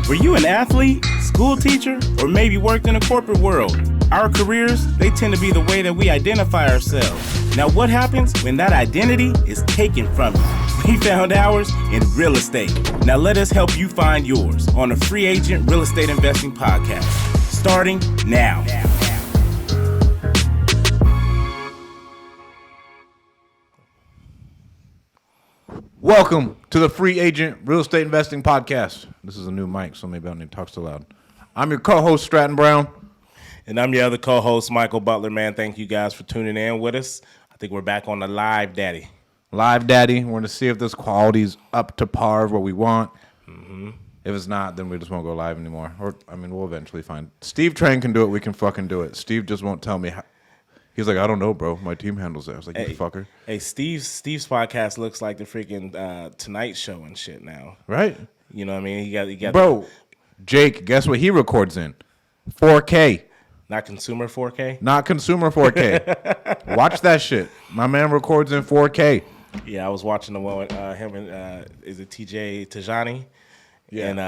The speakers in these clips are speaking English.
Were you an athlete, school teacher, or maybe worked in a corporate world? Our careers, they tend to be the way that we identify ourselves. Now what happens when that identity is taken from you? We found ours in real estate. Now let us help you find yours on the Free Agent Real Estate Investing Podcast, starting now. Welcome to the Free Agent Real Estate Investing Podcast. This is a new mic, so maybe I don't need to talk so loud. I'm your co-host, Stratton Brown. And I'm your other co-host, Michael Butler, man. Thank you guys for tuning in with us. I think we're back on the live, Daddy. Live Daddy. We're going to see if this quality's up to par of what we want. Mm-hmm. If it's not, then we just won't go live anymore. Or, we'll eventually find. Steve Train can do it. We can fucking do it. Steve just won't tell me how. He's like, I don't know, bro. My team handles it. I was like, you fucker. Hey, Steve's podcast looks like the freaking Tonight Show and shit now. Right. You know what I mean? He got bro, Jake, guess what he records in? 4K. Not consumer 4K? Not consumer 4K. Watch that shit. My man records in 4K. Yeah, I was watching the one with him and, is it TJ Tajani? Yeah. And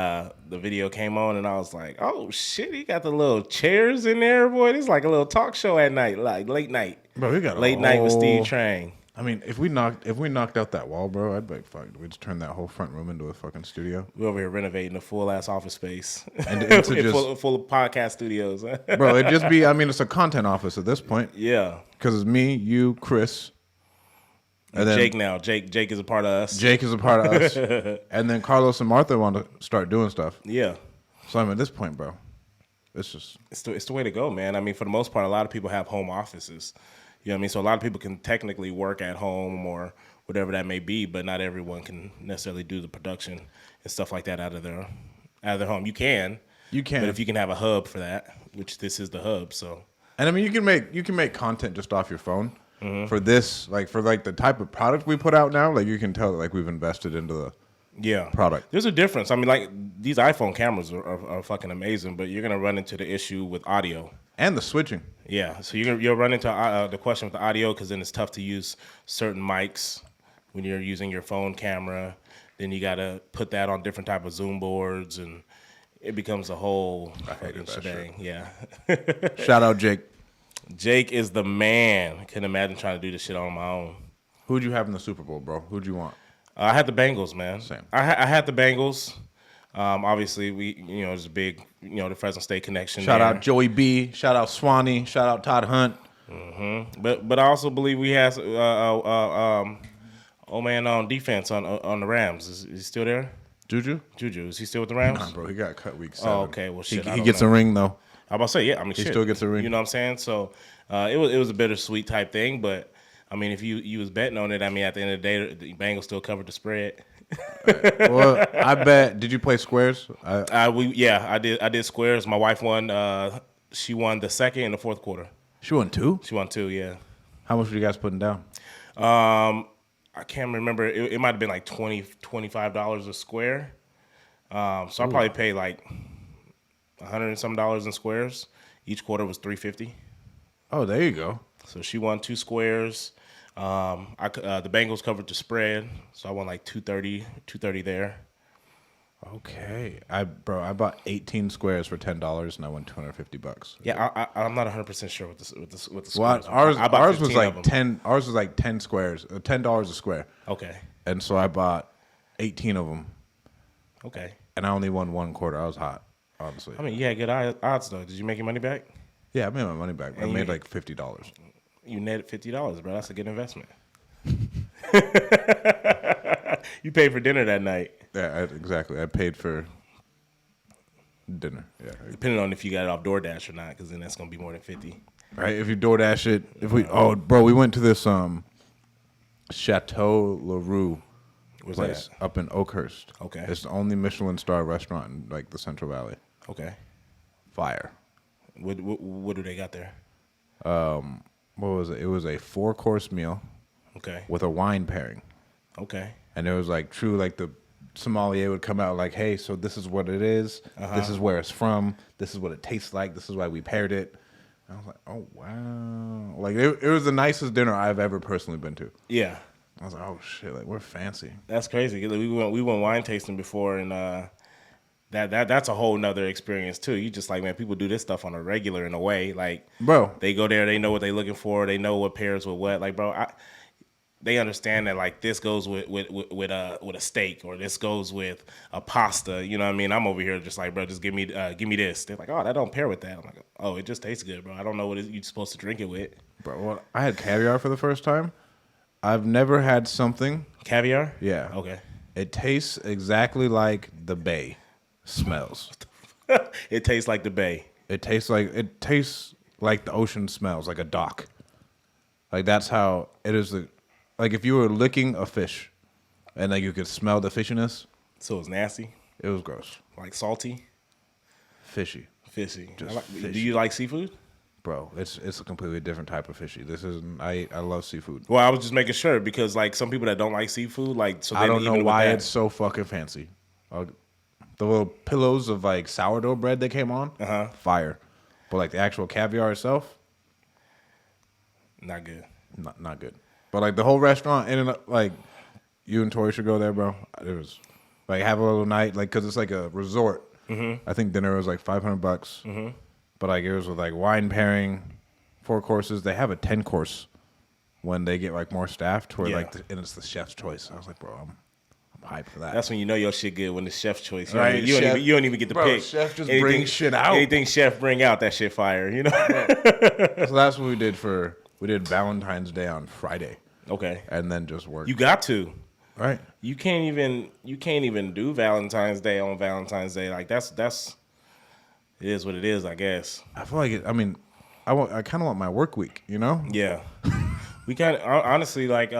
the video came on, and I was like, "Oh shit, he got the little chairs in there, boy. It's like a little talk show at night, like late night. Bro, we got late night with Steve Train. I mean, if we knocked out that wall, bro, I'd be like, fuck, we just turn that whole front room into a fucking studio. We're over here renovating a full ass office space, and into just full of podcast studios, bro. It'd just be, it's a content office at this point. Yeah, because it's me, you, Chris. And then Jake now. Jake is a part of us. Jake is a part of us. And then Carlos and Martha want to start doing stuff. Yeah. So at this point, bro, it's the way to go, man. I mean, for the most part, a lot of people have home offices. You know what I mean? So a lot of people can technically work at home or whatever that may be, but not everyone can necessarily do the production and stuff like that out of their home. You can. But if you can have a hub for that, which this is the hub, so. And I mean, you can make content just off your phone. Mm-hmm. For this, for the type of product we put out now, you can tell that we've invested into the product. There's a difference. I mean, these iPhone cameras are fucking amazing, but you're gonna run into the issue with audio and the switching. Yeah, so you'll run into the question with the audio because then it's tough to use certain mics when you're using your phone camera. Then you gotta put that on different type of Zoom boards, and it becomes a whole fucking shebang. Yeah. Shout out Jake. Jake is the man. I couldn't imagine trying to do this shit on my own. Who'd you have in the Super Bowl, bro? Who'd you want? I had the Bengals, man. Same. I had the Bengals. Obviously, there's a big, the Fresno State connection. Shout out Joey B. Shout out Swanee. Shout out Todd Hunt. Mm-hmm. But I also believe we have old man on defense on the Rams. Is he still there? Juju, is he still with the Rams? Nah, bro. He got cut week 7. Oh, okay. Well, shit. He gets a ring though. I was about to say, yeah. I mean, he still gets a ring. You know what I'm saying? So it was a bittersweet type thing, but I mean, if you was betting on it, I mean, at the end of the day, the Bengals still covered the spread. Well, I bet. Did you play squares? I did. I did squares. My wife won. She won the second and the fourth quarter. She won 2. She won 2. Yeah. How much were you guys putting down? I can't remember. It might have been like $25 a square. So I probably paid like $100 and some in squares. Each quarter was $350. Oh, there you go. So she won 2 squares. The Bengals covered the spread, so I won like $230 there. Okay, I bought 18 squares for $10 and I won $250. Yeah, I'm not 100% sure with the squares. Well, ours was like 10. Ours was like 10 squares, $10 a square. Okay. And so I bought 18 of them. Okay. And I only won 1 quarter. I was hot, honestly. I mean, you had good odds though. Did you make your money back? Yeah, I made my money back. I made like $50. You netted $50, bro. That's a good investment. You paid for dinner that night. Yeah, exactly. I paid for dinner. Yeah. Depending on if you got it off DoorDash or not, because then that's gonna be more than $50. Right. If you DoorDash it, we went to this Chateau LaRue place up in Oakhurst. Okay. It's the only Michelin star restaurant in the Central Valley. Okay. Fire. What do they got there? What was it? It was a 4-course meal. Okay. With a wine pairing. Okay. And it was the sommelier would come out hey, so this is what it is. Uh-huh. This is where it's from. This is what it tastes like. This is why we paired it. And I was like, oh, wow. It was the nicest dinner I've ever personally been to. Yeah. I was like, oh, shit, we're fancy. That's crazy. We went wine tasting before, and that's a whole nother experience too. You just like, man, people do this stuff on a regular in a way. Like, Bro. they go there, they know what they're looking for, they know what pairs with what. Like, bro, they understand that like this goes with a steak, or this goes with a pasta. You know what I mean? I'm over here just like, bro, just give me this. They're like, oh, that don't pair with that. I'm like, oh, it just tastes good, bro. I don't know what you're supposed to drink it with. Bro, well, I had caviar for the first time. I've never had something. Caviar? Yeah. Okay. It tastes exactly like the bay smells. It tastes like the bay. It tastes like the ocean smells, like a dock. Like that's how it is. Like if you were licking a fish, and like you could smell the fishiness. So it was nasty. It was gross. Like salty. Fishy. Fishy. Fishy. Do you like seafood? Bro, it's a completely different type of fishy. This isn't. I love seafood. Well, I was just making sure because like some people that don't like seafood, like so I don't know even why with that, it's so fucking fancy. The little pillows of like sourdough bread that came on, fire. But like the actual caviar itself, not good. Not good. But like the whole restaurant, and like you and Tori should go there, bro. It was like have a little night, like because it's like a resort. Mm-hmm. I think dinner was like $500. Mm-hmm. But like it was with like wine pairing, 4 courses. They have a 10-course when they get like more staff to where and it's the chef's choice. I was like, bro, I'm hyped for that. That's when you know your shit good, when the chef's choice. Right, You don't even get to pick. Chef just brings shit out. Anything chef bring out, that shit fire. You know. So that's what we did We did Valentine's Day on Friday. Okay. And then just work. You got to. Right. You can't even do Valentine's Day on Valentine's Day. Like that's it is what it is, I guess. I feel like I kind of want my work week, you know? Yeah. We kind of honestly like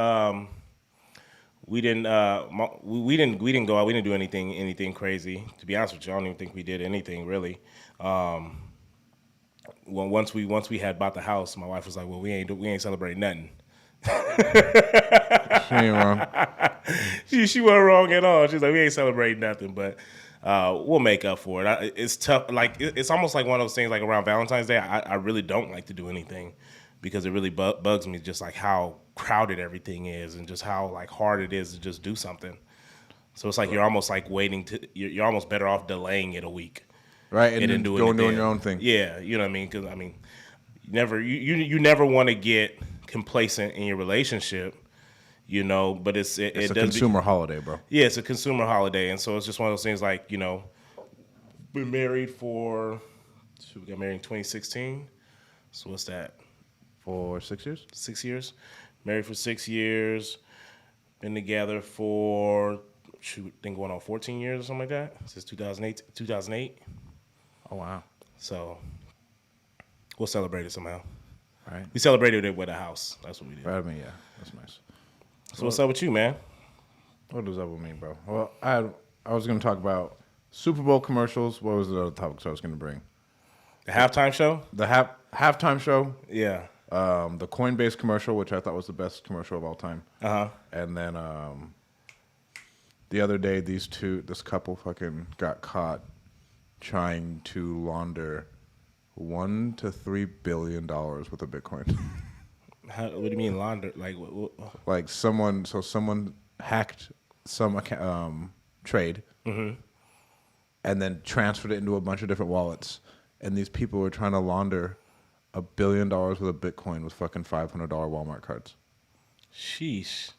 we didn't go out. We didn't do anything crazy. To be honest with you, I don't even think we did anything really. Once we had bought the house, my wife was like, "Well, we ain't celebrating nothing." She ain't wrong. She wasn't wrong at all. She's like, we ain't celebrating nothing, but we'll make up for it. It's tough. Like it's almost like one of those things. Like around Valentine's Day, I really don't like to do anything because it really bugs me, just like how crowded everything is and just how like hard it is to just do something. So it's like you're almost like you're almost better off delaying it a week, right? And then doing your own thing. Yeah, you know what I mean? Because I mean, you never want to get complacent in your relationship, you know, but it's a consumer holiday, bro. Yeah, it's a consumer holiday, and so it's just one of those things like, you know, been married we got married in 2016, so what's that? For 6 years? 6 years. Married for 6 years, been together for, think going on 14 years or something like that, since 2008. Oh, wow. So, we'll celebrate it somehow. Right. We celebrated it with a house. That's what we did. Right, I mean, yeah, that's nice. So what's up with you, man? What is up with me, bro? Well, I was going to talk about Super Bowl commercials. What was the other topics I was going to bring? The halftime show? The halftime show. Yeah. The Coinbase commercial, which I thought was the best commercial of all time. Uh-huh. And then the other day, this couple fucking got caught trying to launder $1 to $3 billion worth of Bitcoin. What do you mean launder? Like what? Like someone hacked some trade, and then transferred it into a bunch of different wallets, and these people were trying to launder $1 billion worth of Bitcoin with fucking $500 Walmart cards. Sheesh.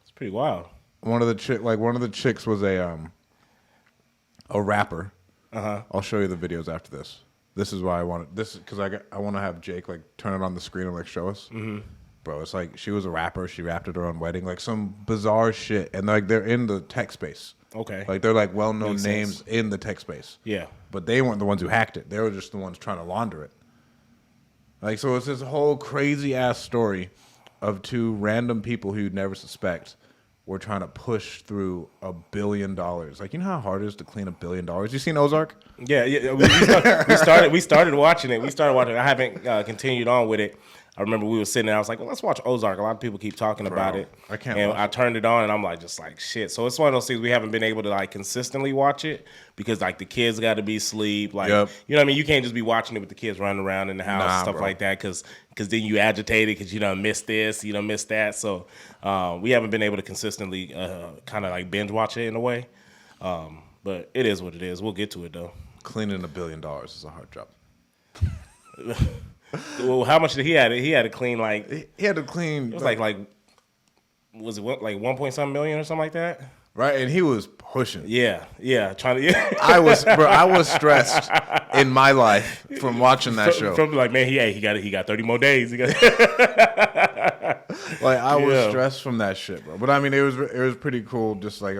It's pretty wild. One of the chicks was a rapper. I'll show you the videos after this. This is why I wanted this because I want to have Jake like turn it on the screen and like show us. Mm-hmm. Bro, it's like she was a rapper. She rapped at her own wedding, like some bizarre shit, and like they're in the tech space. Okay, like they're like well-known Makes names sense. in the tech space. Yeah, but they weren't the ones who hacked it. They were just the ones trying to launder it. Like so, it's this whole crazy ass story of 2 random people who you'd never suspect. We're trying to push through $1 billion. Like, you know how hard it is to clean $1 billion? You seen Ozark? Yeah. We started watching it. I haven't continued on with it. I remember we were sitting there. I was like, well, let's watch Ozark. A lot of people keep talking about it. I can't. And I turned it on, and I'm like, just like shit. So it's one of those things we haven't been able to like consistently watch it because like the kids got to be asleep. Like, you know what I mean? You can't just be watching it with the kids running around in the house and stuff like that because then you agitated because you don't miss this, you don't miss that. So we haven't been able to consistently kind of like binge watch it in a way. But it is what it is. We'll get to it though. Cleaning $1 billion is a hard job. Well, how much did he had? He had to clean like He had to clean. it was like was it what, like 1 point something million or something like that? Right, and he was pushing. Yeah, trying to. Yeah. I was stressed in my life from watching that show. From like, man, he got 30 more days. He got like I was stressed from that shit, bro. But I mean, it was pretty cool, just like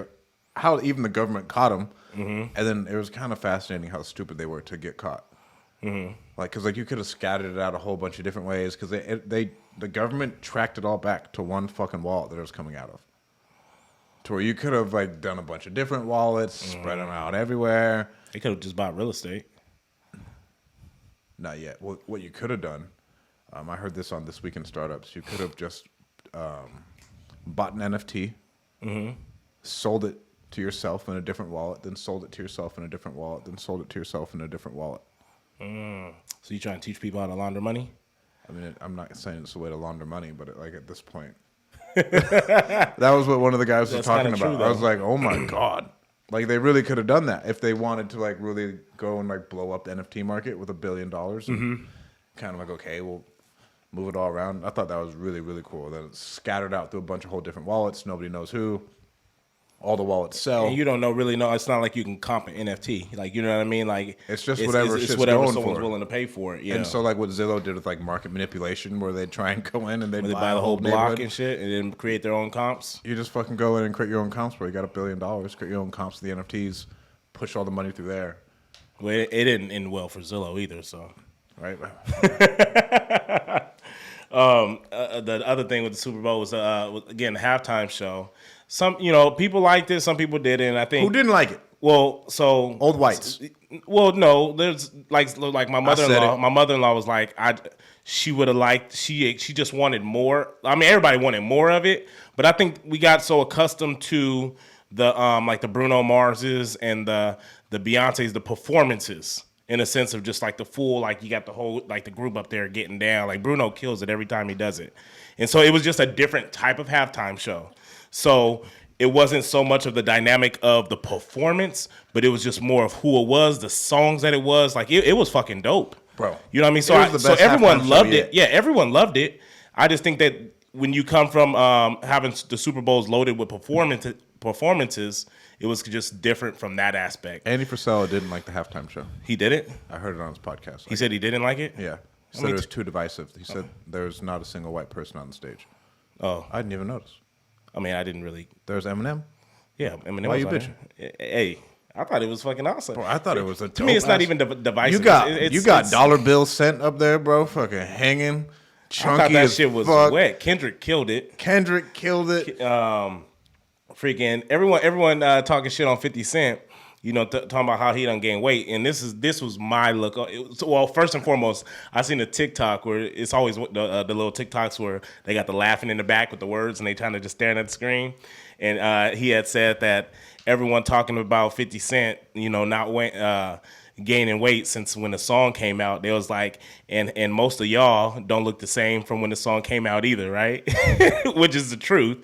how even the government caught him, and then it was kind of fascinating how stupid they were to get caught. Like, cause like you could have scattered it out a whole bunch of different ways, cause the government tracked it all back to one fucking wallet that it was coming out of. To where you could have like done a bunch of different wallets, spread them out everywhere. They could have just bought real estate. Not yet. Well, what you could have done, I heard this on This Week in Startups. You could have just bought an NFT, sold it to yourself in a different wallet, then sold it to yourself in a different wallet, then sold it to yourself in a different wallet. So you trying to teach people how to launder money? I mean, I'm not saying it's a way to launder money, but like at this point, that was what one of the guys was talking about. I was like, oh my God. Like they really could have done that if they wanted to like really go and like blow up the NFT market with $1 billion. And kind of like, okay, we'll move it all around. I thought that was really, really cool. Then it's scattered out through a bunch of whole different wallets. Nobody knows who. All the wallets sell. And you don't really know. It's not like you can comp an NFT. Like, you know what I mean? Like it's just whatever it's whatever going someone's for. willing to pay for it. Yeah. And so like what Zillow did with like market manipulation, where they'd try and go in and they'd buy the whole block neighborhood. and shit, and then create their own comps. You just fucking go in and create your own comps where you got $1 billion, create your own comps to the NFTs, push all the money through there. Well, it didn't end well for Zillow either. So right. The other thing with the Super Bowl was again the halftime show. Some people liked it, some people didn't. I think who didn't like it? Well, so old whites. Well, no, there's like my mother-in-law. My mother-in-law was like, she would have liked. She just wanted more. I mean, everybody wanted more of it, but I think we got so accustomed to the like the Bruno Marses and the Beyonces, the performances. In a sense of just like the full, like you got the whole, like the group up there getting down. Like Bruno kills it every time he does it. And so it was just a different type of halftime show. So it wasn't so much of the dynamic of the performance, but it was just more of who it was, the songs that it was. Like it was fucking dope. Bro. You know what I mean? So everyone loved it. Yeah, everyone loved it. I just think that when you come from having the Super Bowls loaded with performances, it was just different from that aspect. Andy Frisella didn't like the halftime show. He did it? I heard it on his podcast. He said he didn't like it? Yeah. He said it was too divisive. He said there's not a single white person on the stage. Oh. I didn't even notice. I mean, I didn't really. There's Eminem? Yeah, Eminem. Why was you on bitching? there. Hey, I thought it was fucking awesome. Bro, I thought it was a To me, it's not even divisive. You got dollar bill cent up there, bro, fucking hanging. Chunky I thought that shit was fuck. wet. Kendrick killed it. Freaking everyone talking shit on 50 Cent. Talking about how he done gain weight, and this was my look. Well, first and foremost, I seen a TikTok where it's always the little TikToks where they got the laughing in the back with the words, and they trying to just staring at the screen. And he had said that everyone talking about 50 Cent, not gaining weight since when the song came out. They was like, and most of y'all don't look the same from when the song came out either, right? Which is the truth.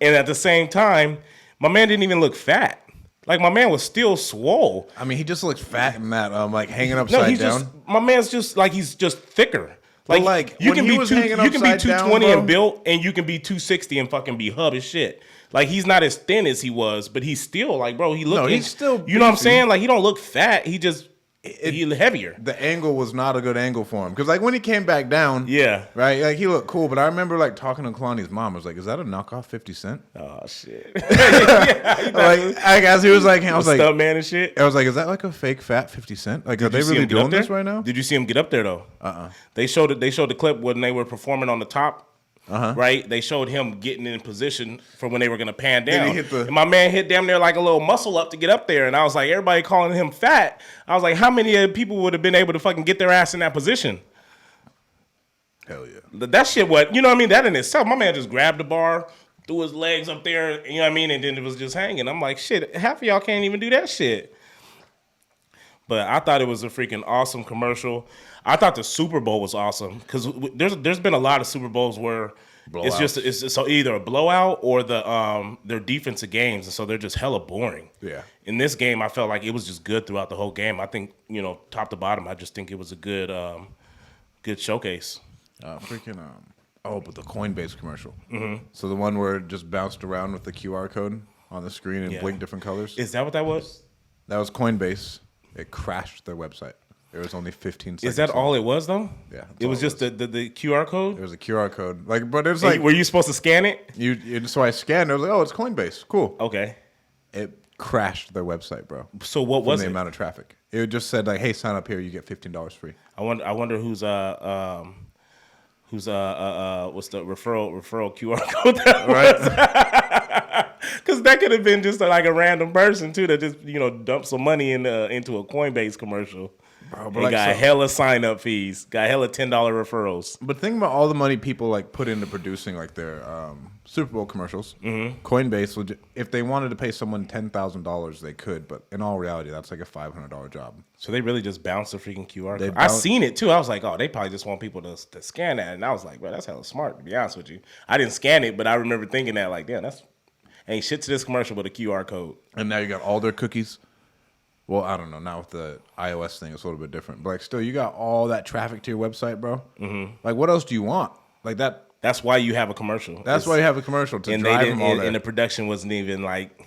And at the same time, my man didn't even look fat. Like, my man was still swole. I mean, he just looks fat in that, like, hanging upside down. My man's just, like, he's just thicker. Like you can be 220 and built, and you can be 260 and fucking be hub as shit. Like, he's not as thin as he was, but he's still, like, bro, he's still beefy. You know what I'm saying? Like, he don't look fat. He just... he's heavier. The angle was not a good angle for him. Because, like, when he came back down, yeah, right, like, he looked cool. But I remember, like, talking to Kalani's mom. I was like, is that a knockoff 50 Cent? Oh, shit. As he was like, I was like, stunt man and shit. I was like, is that like a fake fat 50 Cent? Like, are they really doing this right now? Did you see him get up there, though? They showed the clip when they were performing on the top. Right? They showed him getting in position for when they were going to pan down. And my man hit damn near like a little muscle up to get up there. And I was like, everybody calling him fat. I was like, how many people would have been able to fucking get their ass in that position? Hell yeah. That shit, what? You know what I mean? That in itself, my man just grabbed the bar, threw his legs up there, you know what I mean? And then it was just hanging. I'm like, shit, half of y'all can't even do that shit. But I thought it was a freaking awesome commercial. I thought the Super Bowl was awesome because there's been a lot of Super Bowls where It's just so either a blowout or their defensive games, and so they're just hella boring. Yeah. In this game, I felt like it was just good throughout the whole game. I think top to bottom, I just think it was a good showcase. But the Coinbase commercial. Mm-hmm. So the one where it just bounced around with the QR code on the screen and blinked different colors. Is that what that was? That was Coinbase. It crashed their website. It was only 15 seconds. Is that all it was though? Yeah. It was just the QR code? It was a QR code. But it was were you supposed to scan it? So I scanned it. I was like, oh, it's Coinbase. Cool. Okay. It crashed their website, bro. So what was the amount of traffic? It just said like, hey, sign up here, you get $15 free. I wonder who's what's the referral QR code that right? Because that could have been just like a random person too that just dumped some money into a Coinbase commercial. Bro, but got hella sign up fees, got hella $10 referrals. But think about all the money people like put into producing like their Super Bowl commercials. Mm-hmm. Coinbase would, if they wanted to pay someone $10,000, they could. But in all reality, that's like a $500 job. So they really just bounced the freaking QR code. I seen it too. I was like, oh, they probably just want people to scan that. And I was like, bro, that's hella smart. To be honest with you, I didn't scan it, but I remember thinking that like, damn, that's ain't shit to this commercial but a QR code. And now you got all their cookies. Well, I don't know. Now with the iOS thing, it's a little bit different. But like, still, you got all that traffic to your website, bro. Mm-hmm. Like, what else do you want? Like that. That's why you have a commercial. That's why you have a commercial to drive them all there. And the production wasn't even like,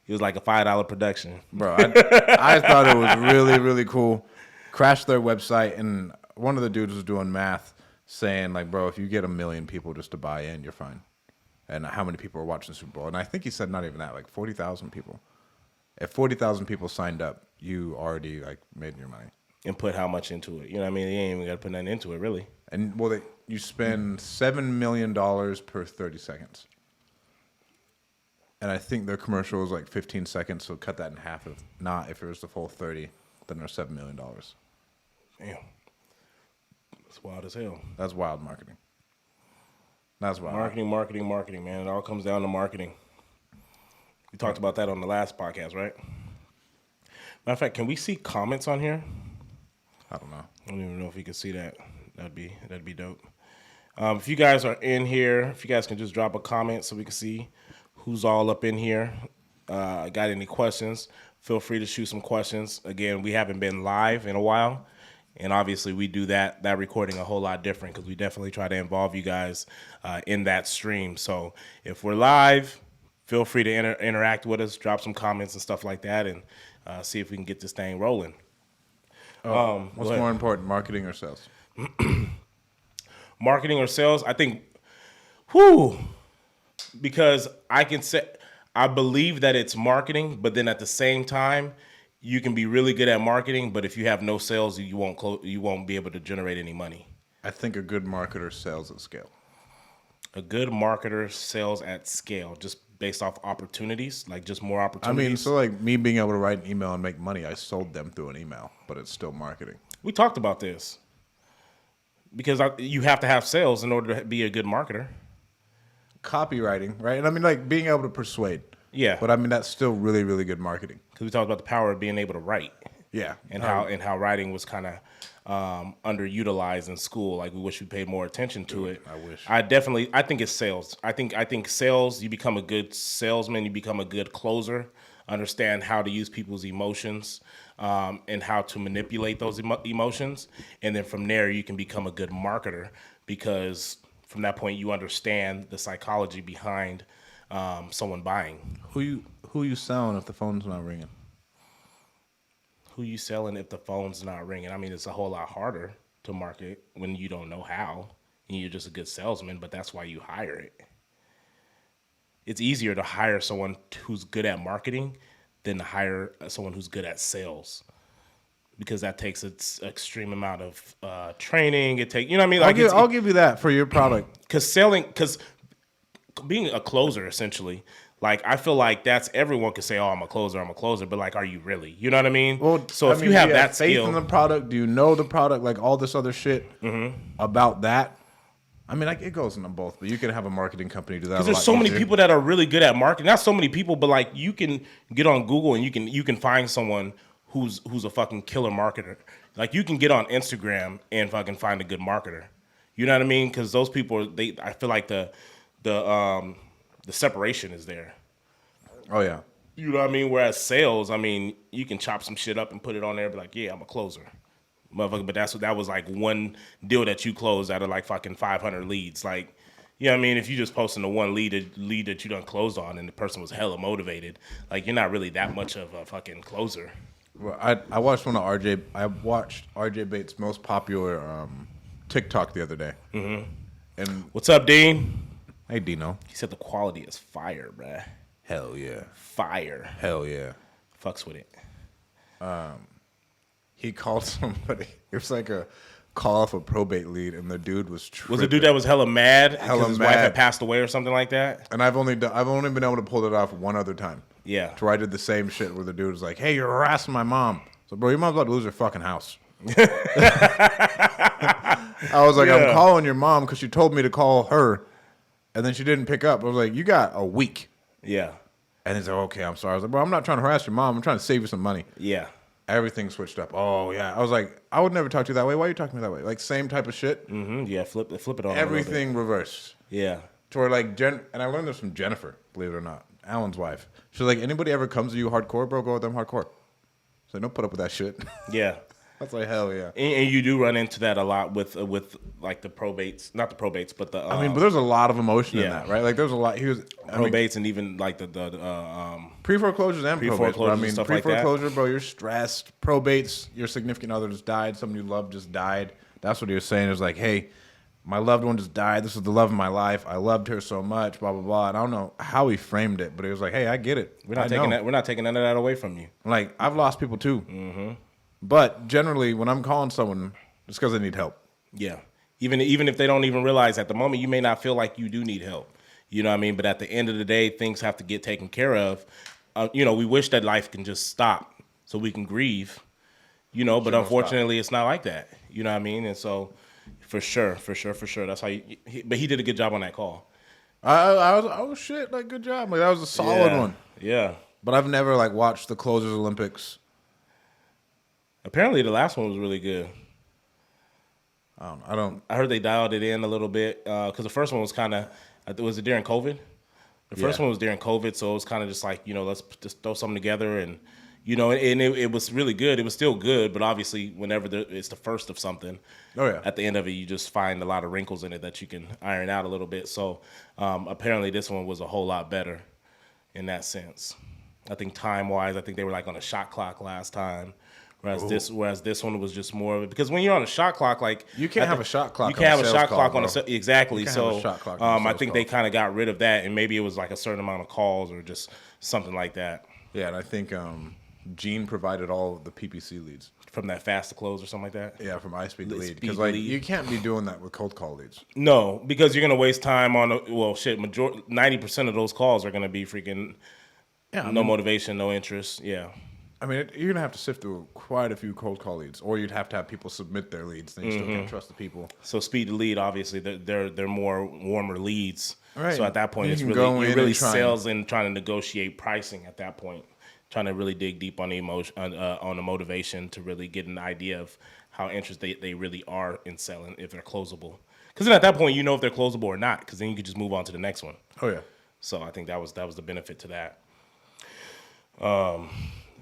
it was like a $5 production, bro. I thought it was really, really cool. Crashed their website, and one of the dudes was doing math, saying like, bro, if you get 1 million people just to buy in, you're fine. And how many people are watching the Super Bowl? And I think he said not even that, like 40,000 people. If 40,000 people signed up, you already like made your money. And put how much into it? You know what I mean? You ain't even got to put nothing into it, really. And well, you spend $7 million per 30 seconds. And I think their commercial was like 15 seconds, so cut that in half. If it was the full 30, then there's $7 million. Damn. That's wild as hell. That's wild marketing. That's wild. Marketing, man. It all comes down to marketing. We talked about that on the last podcast, right? Matter of fact, can we see comments on here? I don't know. I don't even know if you can see that. That'd be dope. If you guys are in here, if you guys can just drop a comment so we can see who's all up in here. Got any questions? Feel free to shoot some questions. Again, we haven't been live in a while, and obviously we do that recording a whole lot different because we definitely try to involve you guys in that stream. So if we're live, feel free to interact with us, drop some comments and stuff like that, and see if we can get this thing rolling. What's more important, marketing or sales? Marketing or sales? I think, because I believe that it's marketing, but then at the same time, you can be really good at marketing, but if you have no sales, you won't be able to generate any money. I think a good marketer sells at scale. A good marketer sells at scale, just based off opportunities, like just more opportunities. I mean, so like me being able to write an email and make money, I sold them through an email, but it's still marketing. We talked about this because you have to have sales in order to be a good marketer. Copywriting, right? And I mean, like being able to persuade. Yeah. But I mean, that's still really, really good marketing. Because we talked about the power of being able to write. Yeah. And how writing was kind of underutilized in school. Like we wish we paid more attention to it. I wish. I think it's sales. I think sales, you become a good salesman, you become a good closer, understand how to use people's emotions and how to manipulate those emotions. And then from there, you can become a good marketer because from that point, you understand the psychology behind someone buying. Who you selling if the phone's not ringing? Who you selling if the phone's not ringing? I mean, it's a whole lot harder to market when you don't know how and you're just a good salesman, but that's why you hire it. It's easier to hire someone who's good at marketing than to hire someone who's good at sales because that takes an extreme amount of training. You know what I mean? Like I'll give you that for your product. Because being a closer, essentially, like, I feel like that's everyone can say, oh, I'm a closer, but like, are you really? You know what I mean? Well, so if you have that faith skill in the product, do you know the product, like all this other shit about that? I mean, like it goes into both, but you can have a marketing company do that. Because there's so many people that are really good at marketing. Not so many people, but like you can get on Google and you can find someone who's a fucking killer marketer. Like you can get on Instagram and fucking find a good marketer. You know what I mean? Because those people, I feel like the separation is there. Oh yeah. You know what I mean? Whereas sales, I mean, you can chop some shit up and put it on there and be like, yeah, I'm a closer. Motherfucker, but that was like one deal that you closed out of like fucking 500 leads. Like, you know what I mean? If you just posting the one lead that you done closed on and the person was hella motivated, like you're not really that much of a fucking closer. Well, I watched RJ Bates' most popular TikTok the other day. Mm-hmm. And What's up, Dean? hey, Dino. He said the quality is fire, bruh. Hell yeah. Fire. Hell yeah. Fucks with it. He called somebody. It was like a call off a probate lead, and the dude was tripping. Was the dude that was hella mad because his wife mad. had passed away or something like that? And I've only been able to pull it off one other time. Yeah. To where I did the same shit where the dude was like, "Hey, you're harassing my mom." So, bro, your mom's about to lose her fucking house. I was like, Yeah. I'm calling your mom because she told me to call her, and then she didn't pick up. I was like, you got a week. Yeah. And he's like, okay, I'm sorry. I was like, bro, I'm not trying to harass your mom. I'm trying to save you some money. Yeah. Everything switched up. Oh, yeah. I was like, I would never talk to you that way. Why are you talking to me that way? Like, same type of shit. Mm-hmm. Yeah, flip it on. Everything reversed. Yeah. To where, like, and I learned this from Jennifer, believe it or not, Alan's wife. She's like, anybody ever comes to you hardcore, bro, go with them hardcore. So don't put up with that shit. Yeah. That's like, hell yeah. And you do run into that a lot with like the probates, not the probates, but the. I mean, but there's a lot of emotion in yeah. that, right? Like, there's a lot. Probates and even like the pre-foreclosures and probates. Bro. I mean, stuff like pre-foreclosure, bro, you're stressed. Probates, your significant other just died. Someone you love just died. That's what he was saying. It was like, hey, my loved one just died. This was the love of my life. I loved her so much, blah, blah, blah. And I don't know how he framed it, but he was like, hey, I get it. We're not taking none of that away from you. Like, I've lost people too. Mm-hmm. But generally, when I'm calling someone, it's because they need help. Yeah. Even if they don't even realize at the moment, you may not feel like you do need help. You know what I mean? But at the end of the day, things have to get taken care of. We wish that life can just stop so we can grieve, but unfortunately it's not like that. You know what I mean? And so for sure. That's how but he did a good job on that call. I was shit, like, good job. Like, that was a solid one. Yeah. But I've never, like, watched the Closers Olympics. Apparently the last one was really good. I heard they dialed it in a little bit because the first one was kind of, was it during COVID? The first one was during COVID, so it was kind of just like, let's just throw something together and it was really good. It was still good, but obviously whenever it's the first of something, at the end of it, you just find a lot of wrinkles in it that you can iron out a little bit. So apparently this one was a whole lot better in that sense. I think time-wise, I think they were like on a shot clock last time. Whereas this one was just more of it, because when you're on a shot clock, like you can't have a shot clock. You can't have a shot clock on exactly. So I think they kind of got rid of that, and maybe it was like a certain amount of calls or just something like that. Yeah, and I think Gene provided all of the PPC leads from that fast to close or something like that. Yeah, from iSpeed to lead, because like you can't be doing that with cold call leads. No, because you're gonna waste time on 90% of those calls are gonna be freaking no motivation, no interest. Yeah. I mean, you're going to have to sift through quite a few cold call leads, or you'd have to have people submit their leads. Then you still can't trust the people. So speed to lead, obviously, they're more warmer leads. Right. So at that point, it's really sales and trying to negotiate pricing at that point, trying to really dig deep on the emotion, on the motivation to really get an idea of how interested they really are in selling, if they're closable. Because then at that point, if they're closable or not, because then you can just move on to the next one. Oh, yeah. So I think that was the benefit to that.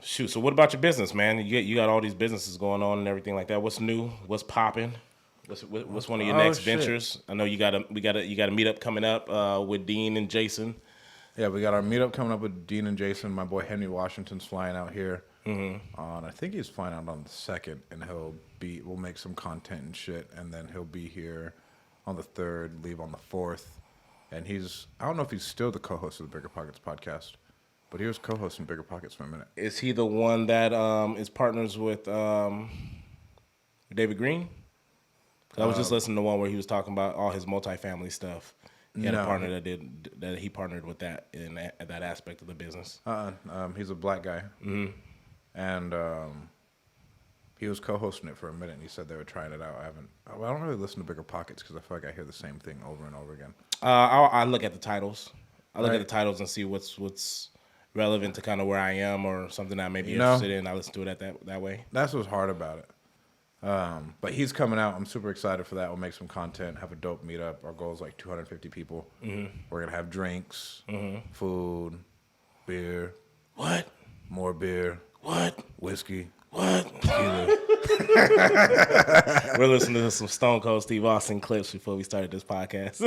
Shoot. So what about your business, man? You got all these businesses going on and everything like that. What's new? What's popping? What's one of your next ventures? I know we got a meetup coming up with Dean and Jason. Yeah, we got our meetup coming up with Dean and Jason. My boy Henry Washington's flying out here. Mm-hmm. I think he's flying out on the 2nd, and we'll make some content and shit, and then he'll be here on the 3rd, leave on the 4th, and I don't know if he's still the co-host of the Bigger Pockets podcast. But he was co-hosting Bigger Pockets for a minute. Is he the one that is partners with David Green? I was just listening to one where he was talking about all his multifamily stuff. He had a partner that he partnered with that in that aspect of the business. He's a black guy. Mm-hmm. And he was co-hosting it for a minute, and he said they were trying it out. I don't really listen to Bigger Pockets because I feel like I hear the same thing over and over again. I look at the titles. I look at the titles and see what's relevant to kind of where I am or something I may be interested in. I listen to it that way. That's what's hard about it. But he's coming out. I'm super excited for that. We'll make some content, have a dope meetup. Our goal is like 250 people. Mm-hmm. We're going to have drinks, food, beer. What? More beer. What? Whiskey. What? Tequila. We're listening to some Stone Cold Steve Austin clips before we started this podcast.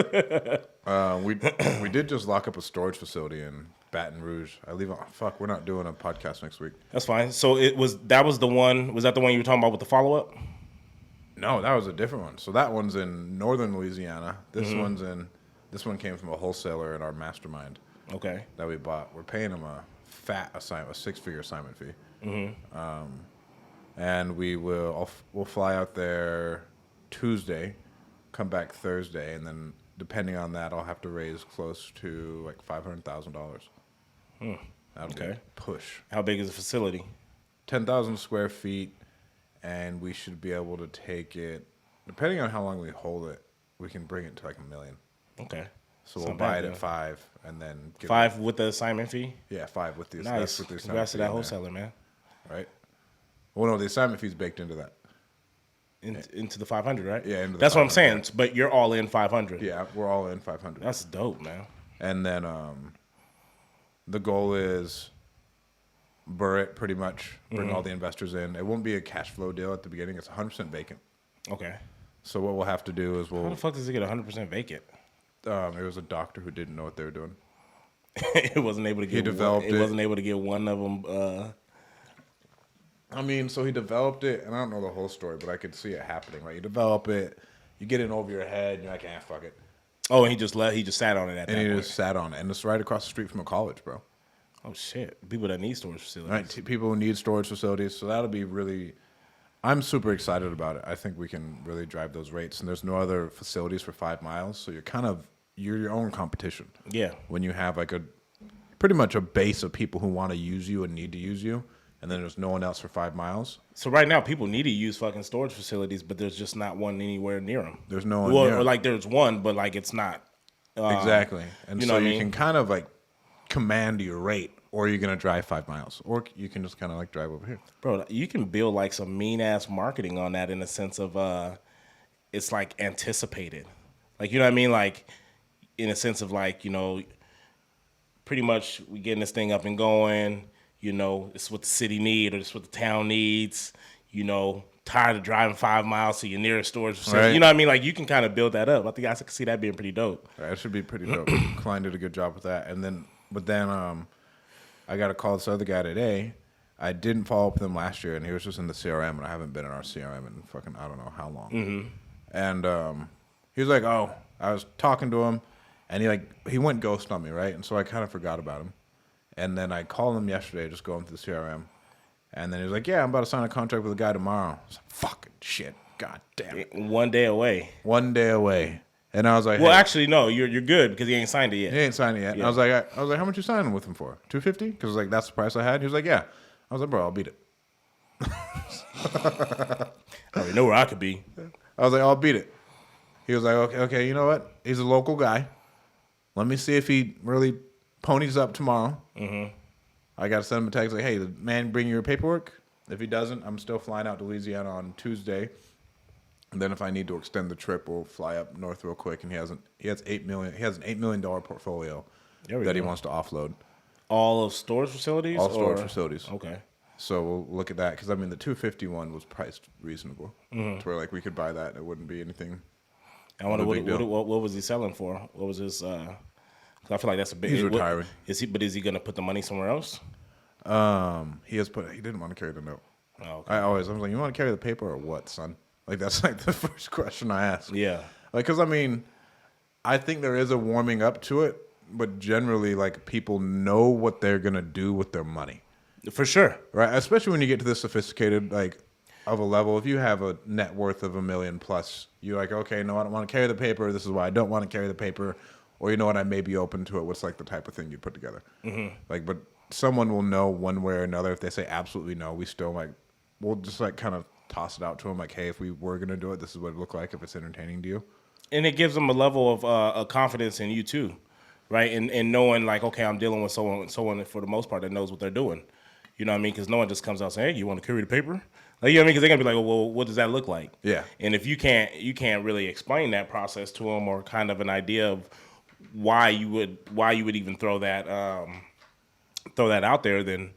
We did just lock up a storage facility in Baton Rouge. We're not doing a podcast next week. That's fine. So was the one you were talking about with the follow-up? No, that was a different one. So that one's in northern Louisiana. This one came from a wholesaler in our mastermind. Okay. That we bought. We're paying him a six-figure assignment fee. Mm-hmm. And we'll fly out there Tuesday, come back Thursday, and then depending on that, I'll have to raise close to like $500,000. That'll be a push. How big is the facility? 10,000 square feet, and we should be able to take it, depending on how long we hold it, we can bring it to like $1 million. Okay. So we'll buy it at 5 and then give $5 with the assignment fee? Yeah, 5 with the nice. With the assignment Congrats to fee that wholesaler, man. Right? Well, no, the assignment fee's baked into that. Into the 500, right? Yeah, into the that's what I'm 500. saying. But you're all in 500. Yeah, we're all in 500. That's dope, man. And then the goal is burr it pretty much, bring all the investors in. It won't be a cash flow deal at the beginning. It's 100% vacant. Okay. So what we'll have to do is How the fuck does it get 100% vacant? It was a doctor who didn't know what they were doing. It wasn't able to get. It wasn't able to get one of them. So he developed it, and I don't know the whole story, but I could see it happening. Right, you develop it, you get it over your head, and you're like, fuck it. Oh, and he just sat on it at that point. Just sat on it, and it's right across the street from a college, bro. Oh shit! People that need storage facilities. Right, people who need storage facilities. So that'll be really. I'm super excited about it. I think we can really drive those rates, and there's no other facilities for 5 miles, so you're your own competition. Yeah. When you have like pretty much a base of people who want to use you and need to use you, and then there's no one else for 5 miles. So right now, people need to use fucking storage facilities, but there's just not one anywhere near them. There's no one near them. Or like there's one, but like it's not. Exactly. And you so know you can kind of like command your rate, or you're going to drive 5 miles, or you can just kind of like drive over here. Bro, you can build like some mean ass marketing on that in the sense of it's like anticipated. Like, you know what I mean? Like in a sense of like, pretty much we getting this thing up and going. It's what the city need, or it's what the town needs. Tired of driving 5 miles to your nearest storage facility. Right. You know what I mean? Like you can kind of build that up. I think I can see that being pretty dope. Right, it should be pretty dope. Klein did a good job with that. But then I got to call this other guy today. I didn't follow up with him last year, and he was just in the CRM, and I haven't been in our CRM in fucking I don't know how long. Mm-hmm. And he was like, "Oh," I was talking to him, and he went ghost on me, right? And so I kind of forgot about him. And then I called him yesterday, just going through the CRM. And then he was like, "Yeah, I'm about to sign a contract with a guy tomorrow." I was like, "Fucking shit. God damn it." 1 day away. 1 day away. And I was like, well, hey. Actually, no, you're good because he ain't signed it yet. He ain't signed it yet. Yeah. And I was like, how much you signing with him for? $250? Because that's the price I had. He was like, yeah. I was like, bro, I'll beat it. I already know where I could be. I was like, I'll beat it. He was like, okay, you know what? He's a local guy. Let me see if he really ponies up tomorrow. Mm-hmm. I got to send him a text like, hey, the man bring your paperwork? If he doesn't, I'm still flying out to Louisiana on Tuesday. And then if I need to extend the trip, we'll fly up north real quick. And he has an $8 million portfolio that he wants to offload. All of storage facilities? All storage facilities. Okay. So we'll look at that because the 250 one was priced reasonable to where like we could buy that and it wouldn't be anything. I wonder what was he selling for? What was his? Cause I feel like that's a big. He's retiring. Is he going to put the money somewhere else? He didn't want to carry the note. Oh, okay. I was like, you want to carry the paper or what, son? Like that's like the first question I ask. Yeah. Like, cause I think there is a warming up to it, but generally like people know what they're gonna do with their money. For sure. Right. Especially when you get to this sophisticated like of a level. If you have a net worth of $1 million plus, you're like, okay, no, I don't want to carry the paper. This is why I don't want to carry the paper. Or you know what, I may be open to it. What's like the type of thing you put together? Mm-hmm. Like, but someone will know one way or another. If they say absolutely no, we still we'll just like kind of toss it out to them. Like, hey, if we were gonna do it, this is what it looked like. If it's entertaining to you, and it gives them a level of confidence in you too, right? And knowing like, okay, I'm dealing with someone for the most part that knows what they're doing. You know what I mean? Because no one just comes out saying, "Hey, you want to carry the paper?" Like, you know what I mean? Because they're gonna be like, well, what does that look like? Yeah. And if you can't really explain that process to them or kind of an idea of why you would even throw that out there, then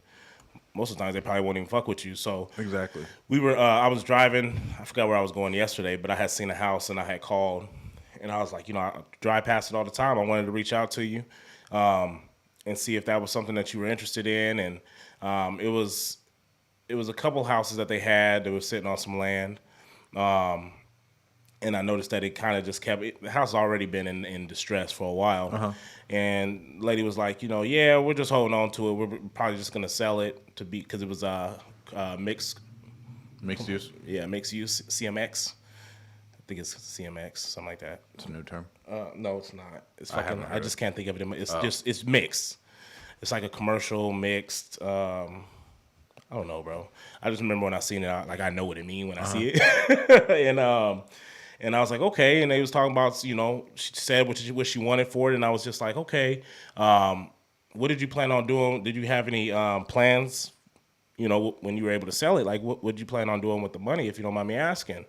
most of the times they probably won't even fuck with you. So Exactly. I was driving. I forgot where I was going yesterday, but I had seen a house and I had called, and I was like, I drive past it all the time. I wanted to reach out to you, and see if that was something that you were interested in. And it was a couple houses that they had that were sitting on some land. And I noticed that it kind of just the house has already been in distress for a while. Uh-huh. And the lady was like, yeah, we're just holding on to it. We're probably just going to sell it because it was mixed use. Yeah, mixed use, CMX. I think it's CMX, something like that. It's a new term. No, it's not. It's I haven't fucking. heard I just it. can't think of it. It's mixed. It's like a commercial mixed. I don't know, bro. I just remember when I seen it, I know what it mean when I see it. And I was like, okay. And they was talking about, she said what she wanted for it, and I was just like, okay. What did you plan on doing? Did you have any plans? When you were able to sell it, like what did you plan on doing with the money, if you don't mind me asking?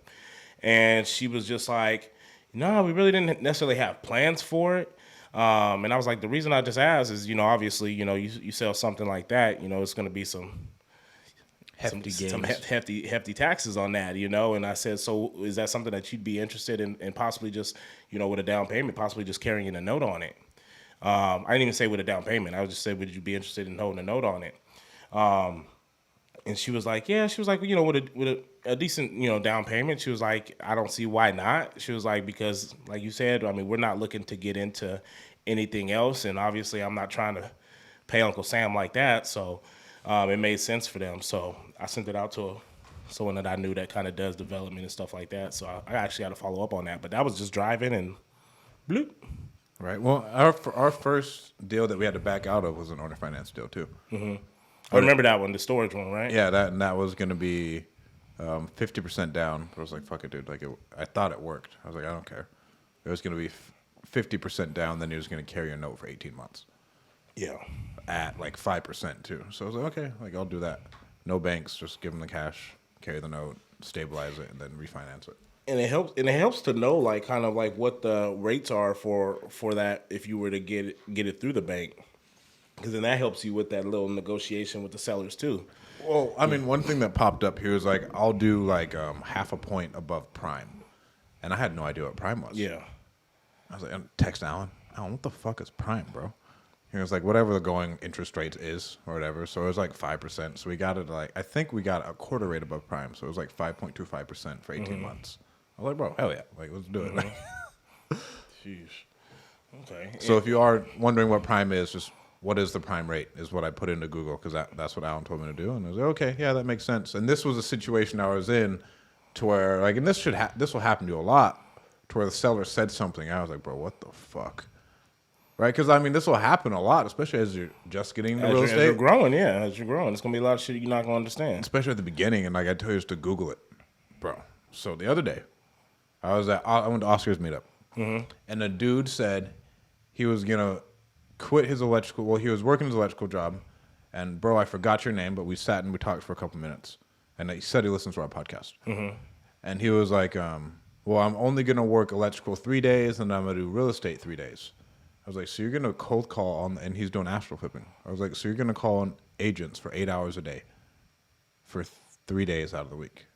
And she was just like, no, we really didn't necessarily have plans for it. And I was like, the reason I just asked is, obviously, you sell something like that, it's going to be some hefty taxes on that, And I said, so is that something that you'd be interested in possibly just, with a down payment, possibly just carrying a note on it? I didn't even say with a down payment. I just said, would you be interested in holding a note on it? And she was like, yeah. She was like, with a decent, down payment. She was like, I don't see why not. She was like, because like you said, I mean, we're not looking to get into anything else. And obviously I'm not trying to pay Uncle Sam like that. So it made sense for them. So I sent it out to someone that I knew that kind of does development and stuff like that. So I actually got to follow up on that. But that was just driving and bloop. Right. Well, our first deal that we had to back out of was an owner finance deal too. Mm-hmm. I remember that one, the storage one, right? Yeah, that was going to be 50% down. But I was like, fuck it, dude. I thought it worked. I was like, I don't care. It was going to be 50% down, then he was going to carry a note for 18 months. Yeah. At like 5% too. So I was like, okay, I'll do that. No banks, just give them the cash, carry the note, stabilize it, and then refinance it. And it helps to know like kind of like what the rates are for that if you were to get it through the bank. Because then that helps you with that little negotiation with the sellers too. Well, I mean, one thing that popped up here is like I'll do like half a point above prime, and I had no idea what prime was. Yeah, I was like, text Alan, what the fuck is prime, bro? He was like, whatever the going interest rate is or whatever. So it was like 5%. So we got it I think we got a quarter rate above prime. So it was like 5.25% for 18 months. I was like, bro, hell yeah, like let's do it. Jeez. Okay. So if you are wondering what prime is, just what is the prime rate is what I put into Google because that's what Alan told me to do. And I was like, okay, yeah, that makes sense. And this was a situation I was in to where, like, and this will happen to you a lot, to where the seller said something. I was like, bro, what the fuck? Right? Because, I mean, this will happen a lot, especially as you're just getting into real estate. As you're growing, yeah. As you're growing. It's going to be a lot of shit you're not going to understand. Especially at the beginning. And, like, I told you just to Google it. Bro. So the other day, I went to Oscar's meetup. Mm-hmm. And the dude said he was going to quit his electrical. Well, he was working his electrical job, and bro, I forgot your name, but we sat and we talked for a couple minutes, and he said he listens to our podcast, and he was like, well, I'm only gonna work electrical 3 days, and I'm gonna do real estate 3 days. I was like, so you're gonna cold call on, and he's doing astral flipping. I was like, so you're gonna call on agents for 8 hours a day, for 3 days out of the week.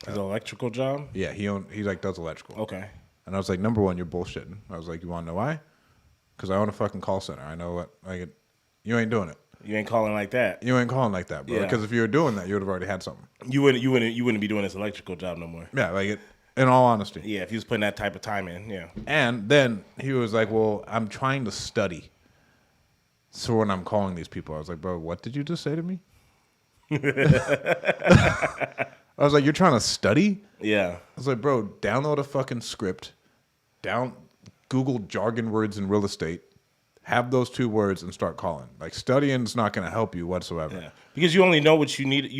His electrical job? Yeah, he like does electrical. Okay. And I was like, number one, you're bullshitting. I was like, you want to know why? Because I own a fucking call center. I know what you ain't doing it. You ain't calling like that. You ain't calling like that, bro. Yeah. Because if you were doing that, you would have already had something. You wouldn't be doing this electrical job no more. Yeah, like it. In all honesty. Yeah, if you was putting that type of time in, yeah. And then he was like, "Well, I'm trying to study." So when I'm calling these people, I was like, "Bro, what did you just say to me?" I was like, "You're trying to study?" Yeah. I was like, "Bro, download a fucking script, Google jargon words in real estate, have those 2 words, and start calling. Like studying's not going to help you whatsoever. Yeah. Because you only know what you need.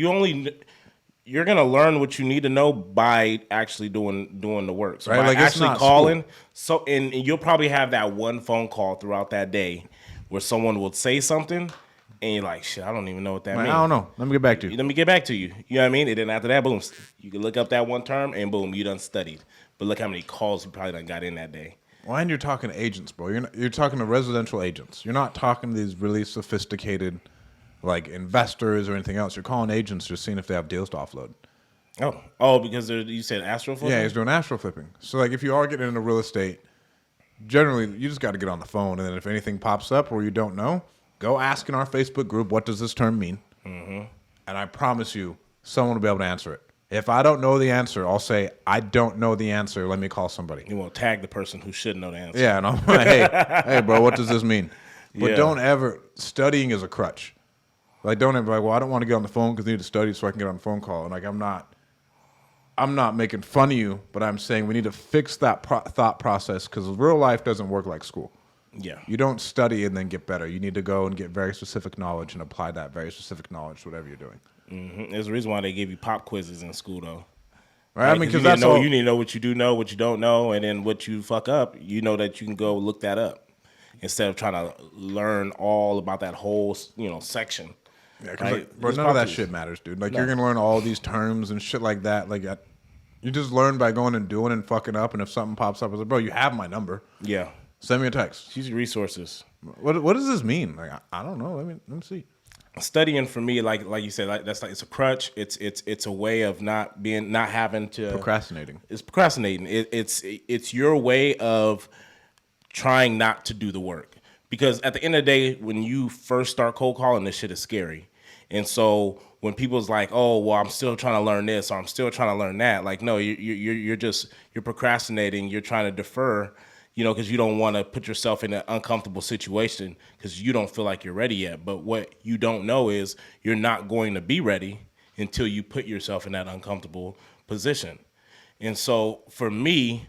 You're gonna learn what you need to know by actually doing the work. So right? by Like actually it's not calling. School. So and you'll probably have that one phone call throughout that day where someone will say something, And you're like, shit, I don't even know what that Like, means. I don't know. Let me get back to you. Let me get back to you. You know what I mean? And then after that, boom, you can look up that one term, and boom, you done studied. But look how many calls you probably done got in that day. Well, and you're talking to agents, bro. You're talking to residential agents. You're not talking to these really sophisticated, like, investors or anything else. You're calling agents just seeing if they have deals to offload. Oh, because you said astro flipping? Yeah, he's doing astro flipping. So, like, if you are getting into real estate, generally, you just got to get on the phone, and then if anything pops up or you don't know, go ask in our Facebook group, what does this term mean? Mm-hmm. And I promise you, someone will be able to answer it. If I don't know the answer, I'll say, I don't know the answer. Let me call somebody. You won't tag the person who should know the answer. Yeah, and I'm like, hey, bro, what does this mean? But don't ever, studying is a crutch. Like, don't ever, like, well, I don't want to get on the phone because I need to study so I can get on the phone call. And, like, I'm not making fun of you, but I'm saying we need to fix that thought process because real life doesn't work like school. Yeah. You don't study and then get better. You need to go and get very specific knowledge and apply that very specific knowledge to whatever you're doing. Mm-hmm. There's a reason why they give you pop quizzes in school, though. Right? Like, I mean, because that's all you need to know what you do know, what you don't know, and then what you fuck up. You know that you can go look that up instead of trying to learn all about that whole Yeah, section. because right? like, bro, none of that shit matters, dude. Like, No. you're gonna learn all these terms and shit like that. Like, you just learn by going and doing and fucking up. And if something pops up, it's like, bro, you have my number. Yeah. Send me a text. Use your resources. What does this mean? Like, I don't know. Let me see. Studying for me, like you said, that's like it's a crutch. It's a way of not having to Procrastinating. It's procrastinating. It's your way of trying not to do the work, because at the end of the day, when you first start cold calling, this shit is scary. And so when people's like, oh, well, I'm still trying to learn this or I'm still trying to learn that, like, no, you're procrastinating. You're trying to defer. Because you don't want to put yourself in an uncomfortable situation because you don't feel like you're ready yet. But what you don't know is you're not going to be ready until you put yourself in that uncomfortable position. And so for me,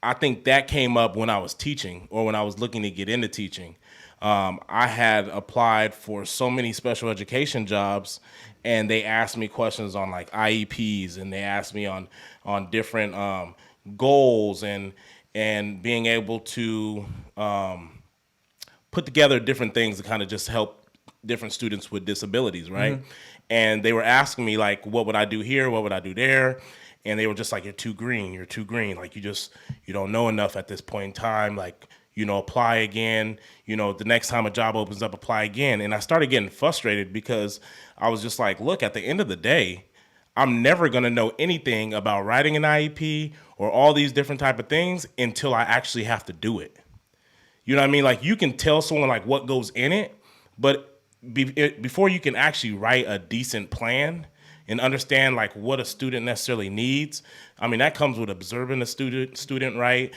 I think that came up when I was teaching or when I was looking to get into teaching. I had applied for so many special education jobs, and they asked me questions on like IEPs, and they asked me on different goals and being able to put together different things to kind of just help different students with disabilities, right? Mm-hmm. And they were asking me, like, what would I do here? What would I do there? And they were just like, you're too green. Like, you don't know enough at this point in time. Like, apply again. The next time a job opens up, apply again. And I started getting frustrated because I was just like, look, at the end of the day, I'm never going to know anything about writing an IEP or all these different type of things until I actually have to do it. You know what I mean? Like, you can tell someone like what goes in it, but before you can actually write a decent plan and understand like what a student necessarily needs, I mean, that comes with observing the student, right?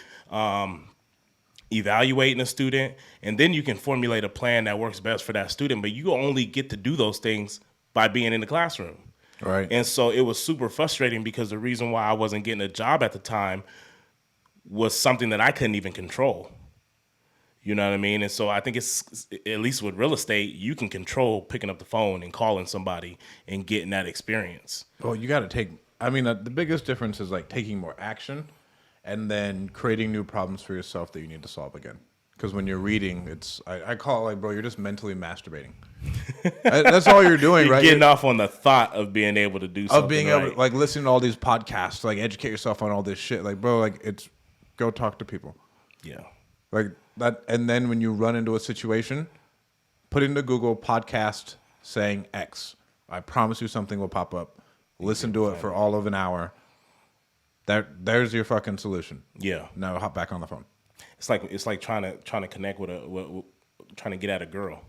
Evaluating a student, and then you can formulate a plan that works best for that student. But you only get to do those things by being in the classroom. Right. And so it was super frustrating because the reason why I wasn't getting a job at the time was something that I couldn't even control. You know what I mean? And so I think it's, at least with real estate, you can control picking up the phone and calling somebody and getting that experience. Well, you got to the biggest difference is like taking more action and then creating new problems for yourself that you need to solve again. Because when you're reading, I call it like, bro, you're just mentally masturbating. That's all you're doing, you're right? Getting off on the thought of being able to do something. Of being able to, like, listening to all these podcasts, like, educate yourself on all this shit. Like, bro, like, go talk to people. Yeah. Like, that, and then when you run into a situation, put into Google podcast saying X. I promise you something will pop up. Listen to it for all of an hour. There's your fucking solution. Yeah. Now hop back on the phone. It's like trying to connect with trying to get at a girl.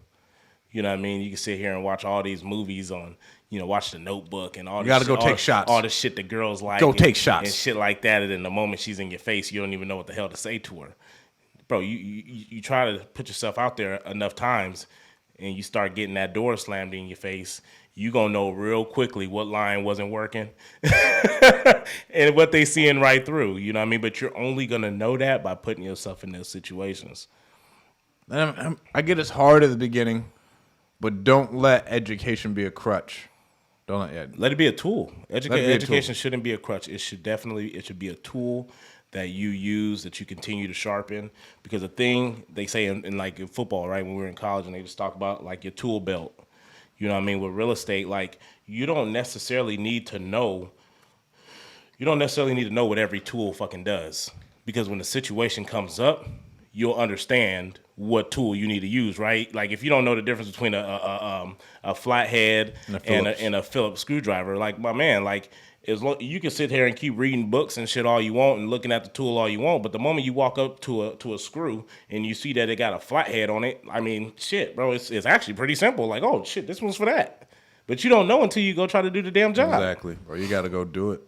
You know what I mean? You can sit here and watch all these movies on, watch The Notebook and all. You gotta go take shots. All the shit the girls like. Take shots and shit like that. And then the moment she's in your face, you don't even know what the hell to say to her, bro. You try to put yourself out there enough times, and you start getting that door slammed in your face. You gonna know real quickly what line wasn't working and what they seeing right through. You know what I mean? But you're only gonna know that by putting yourself in those situations. And I get it's hard at the beginning, but don't let education be a crutch. Let it be a tool. Education shouldn't be a crutch. It should be a tool that you use, that you continue to sharpen. Because the thing they say in like in football, right, when we were in college, and they just talk about like your tool belt. You know what I mean? With real estate, like you don't necessarily need to know what every tool fucking does. Because when the situation comes up, you'll understand what tool you need to use, right? Like if you don't know the difference between a flathead and a Phillips screwdriver, like my man, like you can sit here and keep reading books and shit all you want and looking at the tool all you want, but the moment you walk up to a screw and you see that it got a flathead on it, I mean, shit, bro, it's actually pretty simple. Like, oh shit, this one's for that. But you don't know until you go try to do the damn job. Exactly. Or you got to go do it.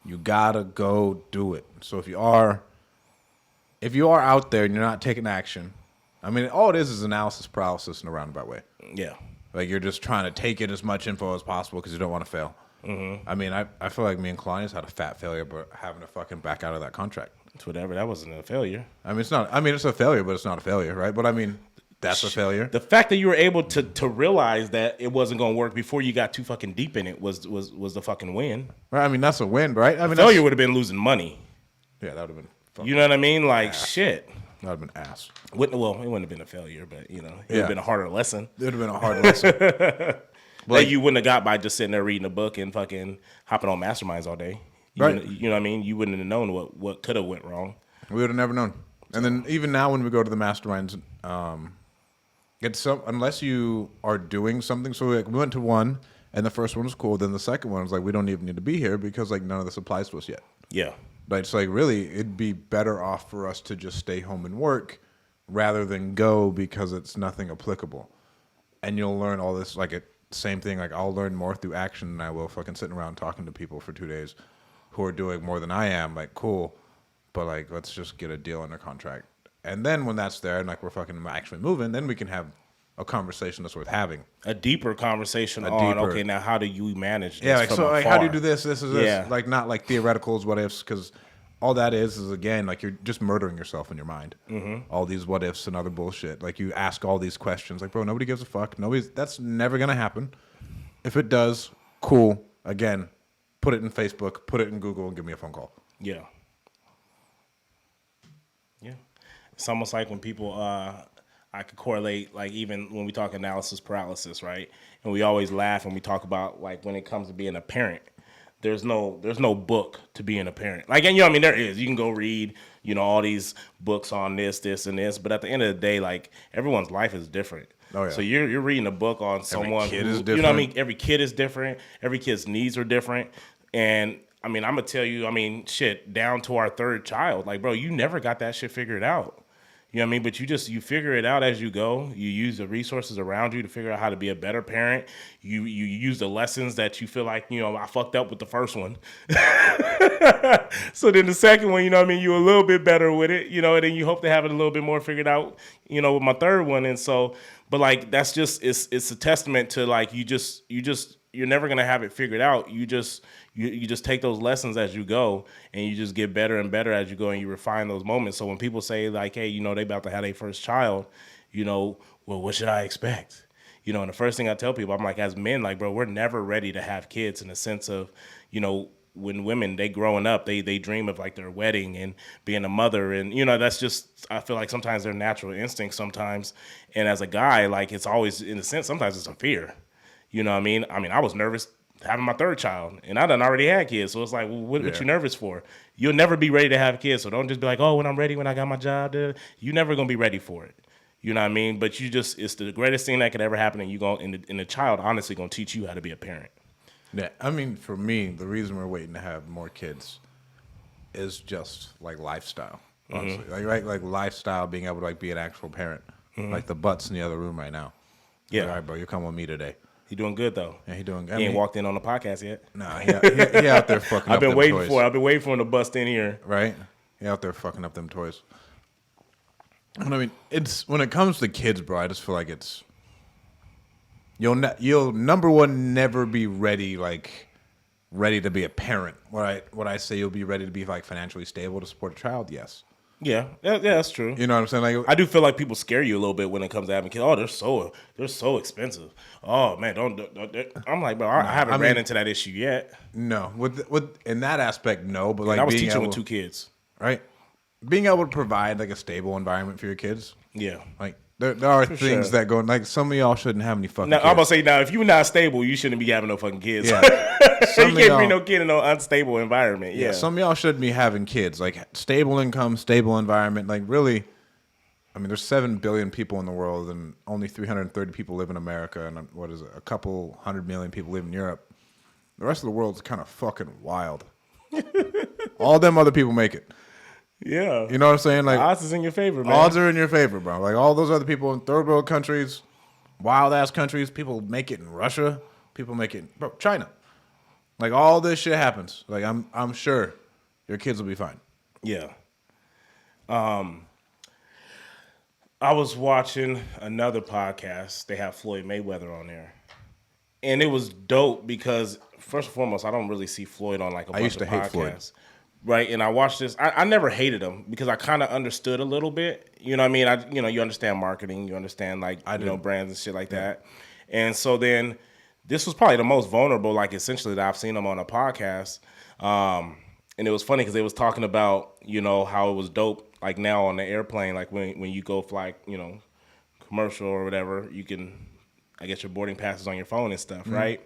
You got to go do it. So if you are out there and you're not taking action, I mean, all it is analysis paralysis in a roundabout way. Yeah. Like you're just trying to take in as much info as possible because you don't want to fail. Mm-hmm. I mean, I feel like me and Kalani's had a fat failure, but having to fucking back out of that contract. It's whatever. That wasn't a failure. I mean, it's not. I mean, it's a failure, but it's not a failure, right? But I mean, that's a failure. The fact that you were able to realize that it wasn't going to work before you got too fucking deep in it was the fucking win. Right. I mean, that's a win, right? I mean, failure would have been losing money. Yeah, that would have been. You know what I mean? Like shit. That would have been ass. Well, it wouldn't have been a failure, but it would have been a harder lesson. It would have been a hard lesson. That you wouldn't have got by just sitting there reading a book and fucking hopping on masterminds all day. Right. You know what I mean? You wouldn't have known what could have went wrong. We would have never known. And then even now when we go to the masterminds, unless you are doing something. So we went to one, and the first one was cool. Then the second one was like, we don't even need to be here because like none of this applies to us yet. Yeah. But it's like really, it'd be better off for us to just stay home and work rather than go because it's nothing applicable. And you'll learn all this same thing. Like I'll learn more through action than I will fucking sitting around talking to people for 2 days who are doing more than I am. Like cool, but like let's just get a deal under contract. And then when that's there and like we're fucking actually moving, then we can have a conversation that's worth having. A deeper conversation okay, now how do you manage this? Yeah, like so like how do you do this? This is this. Yeah. Like not like theoreticals, what ifs, because all that is again like you're just murdering yourself in your mind. Mm-hmm. All these what ifs and other bullshit. Like you ask all these questions, like bro, nobody gives a fuck. That's never gonna happen. If it does, cool. Again, put it in Facebook, put it in Google, and give me a phone call. Yeah. Yeah. It's almost like when people I could correlate, like even when we talk analysis paralysis, right? And we always laugh when we talk about like when it comes to being a parent. There's no book to being a parent. Like, and I mean, there is. You can go read, all these books on this, and this. But at the end of the day, like everyone's life is different. Oh, yeah. So you're reading a book on someone every kid is different. You know what I mean? Every kid is different. Every kid's needs are different. And I mean, I'm gonna tell you, shit, down to our third child. Like, bro, you never got that shit figured out. You know what I mean? But you figure it out as you go. You use the resources around you to figure out how to be a better parent. You use the lessons that you feel like, I fucked up with the first one. So then the second one, you're a little bit better with it, and then you hope to have it a little bit more figured out, with my third one. And so, but like, that's just, it's a testament to like, you're never going to have it figured out. You just take those lessons as you go, and you just get better and better as you go, and you refine those moments. So when people say like, hey, they about to have their first child, well, what should I expect? And the first thing I tell people, I'm like, as men, like, bro, we're never ready to have kids in the sense of, when women, they growing up, they dream of like their wedding and being a mother. And, that's just, I feel like sometimes their natural instinct sometimes. And as a guy, like it's always, in a sense, sometimes it's a fear. You know what I mean? I was nervous having my third child, and I done already had kids. So it's like, well, what you nervous for? You'll never be ready to have kids. So don't just be like, oh, when I'm ready, when I got my job, you're never going to be ready for it. You know what I mean? But it's the greatest thing that could ever happen. And the child honestly going to teach you how to be a parent. Yeah. For me, the reason we're waiting to have more kids is just like lifestyle. Honestly. Mm-hmm. Like lifestyle, being able to like be an actual parent. Mm-hmm. Like the butt's in the other room right now. Yeah. Like, all right, bro, you come with me today. He doing good though. Yeah, he doing good. He ain't walked in on the podcast yet. Nah, he out there fucking up them toys. I've been waiting for him to bust in here. Right? He out there fucking up them toys. It's when it comes to kids, bro, I just feel like it's you'll number one never be ready to be a parent. What I say you'll be ready to be like financially stable to support a child, yes. Yeah, that's true. You know what I'm saying? Like, I do feel like people scare you a little bit when it comes to having kids. Oh, they're so expensive. Oh man, don't. I'm like, bro, I haven't ran into that issue yet. No, with in that aspect, no. But like, I was teaching with 2 kids. right? Being able to provide like a stable environment for your kids. Yeah. Like there are For things sure. that go like some of y'all shouldn't have any fucking Now, kids. I'm about to say, now, if you're not stable, you shouldn't be having no fucking kids. Yeah. You Some of can't y'all- bring no kid in no unstable environment. Yeah, Yeah. some of y'all shouldn't be having kids. Like stable income, stable environment. Like really, I mean, there's 7 billion people in the world, and only 330 people live in America, and what is it? A couple 100 million people live in Europe. The rest of the world's kind of fucking wild. All them other people make it. Yeah. You know what I'm saying? Like The odds is in your favor, man. odds are in your favor, bro. Like all those other people in third world countries, wild ass countries, people make it in Russia. People make it, bro. China. Like all this shit happens. Like I'm sure your kids will be fine. Yeah. I was watching another podcast. They have Floyd Mayweather on there. And it was dope because, first and foremost, I don't really see Floyd on like a bunch used to of hate podcasts. Floyd. Right, and I watched this. I never hated him because I kind of understood a little bit. You know what I mean? You understand marketing. You understand like, brands and shit like that. And so then this was probably the most vulnerable, like essentially that I've seen him on a podcast. And it was funny because they was talking about, how it was dope. Like now on the airplane, like when you go fly, commercial or whatever, you can, I guess your boarding passes on your phone and stuff, right?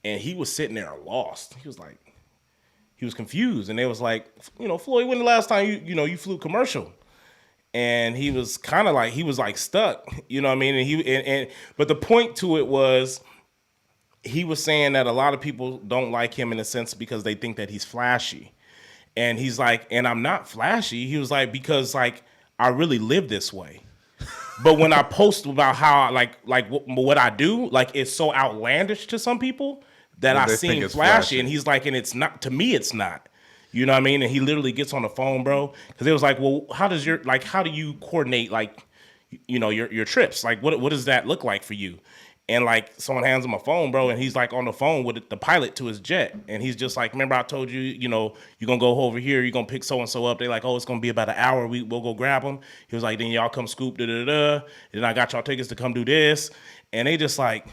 And he was sitting there lost. He was confused, and they was like, Floyd, when the last time you flew commercial? And he was kind of like, he was like stuck, you know what I mean? And but the point to it was, he was saying that a lot of people don't like him in a sense because they think that he's flashy. And he's like, and I'm not flashy. He was like, because like I really live this way. But when I post about how what I do, like it's so outlandish to some people that I they seem think it's flashy. And he's like, and it's not, to me, it's not. You know what I mean? And he literally gets on the phone, bro. Because it was like, well, how do you coordinate like, your trips? Like, what does that look like for you? And like someone hands him a phone, bro, and he's like on the phone with the pilot to his jet. And he's just like, remember I told you, you're going to go over here, you're going to pick so-and-so up. They like, oh, it's going to be about an hour. We'll go grab them. He was like, then y'all come scoop, da-da-da. And I got y'all tickets to come do this. And they just like,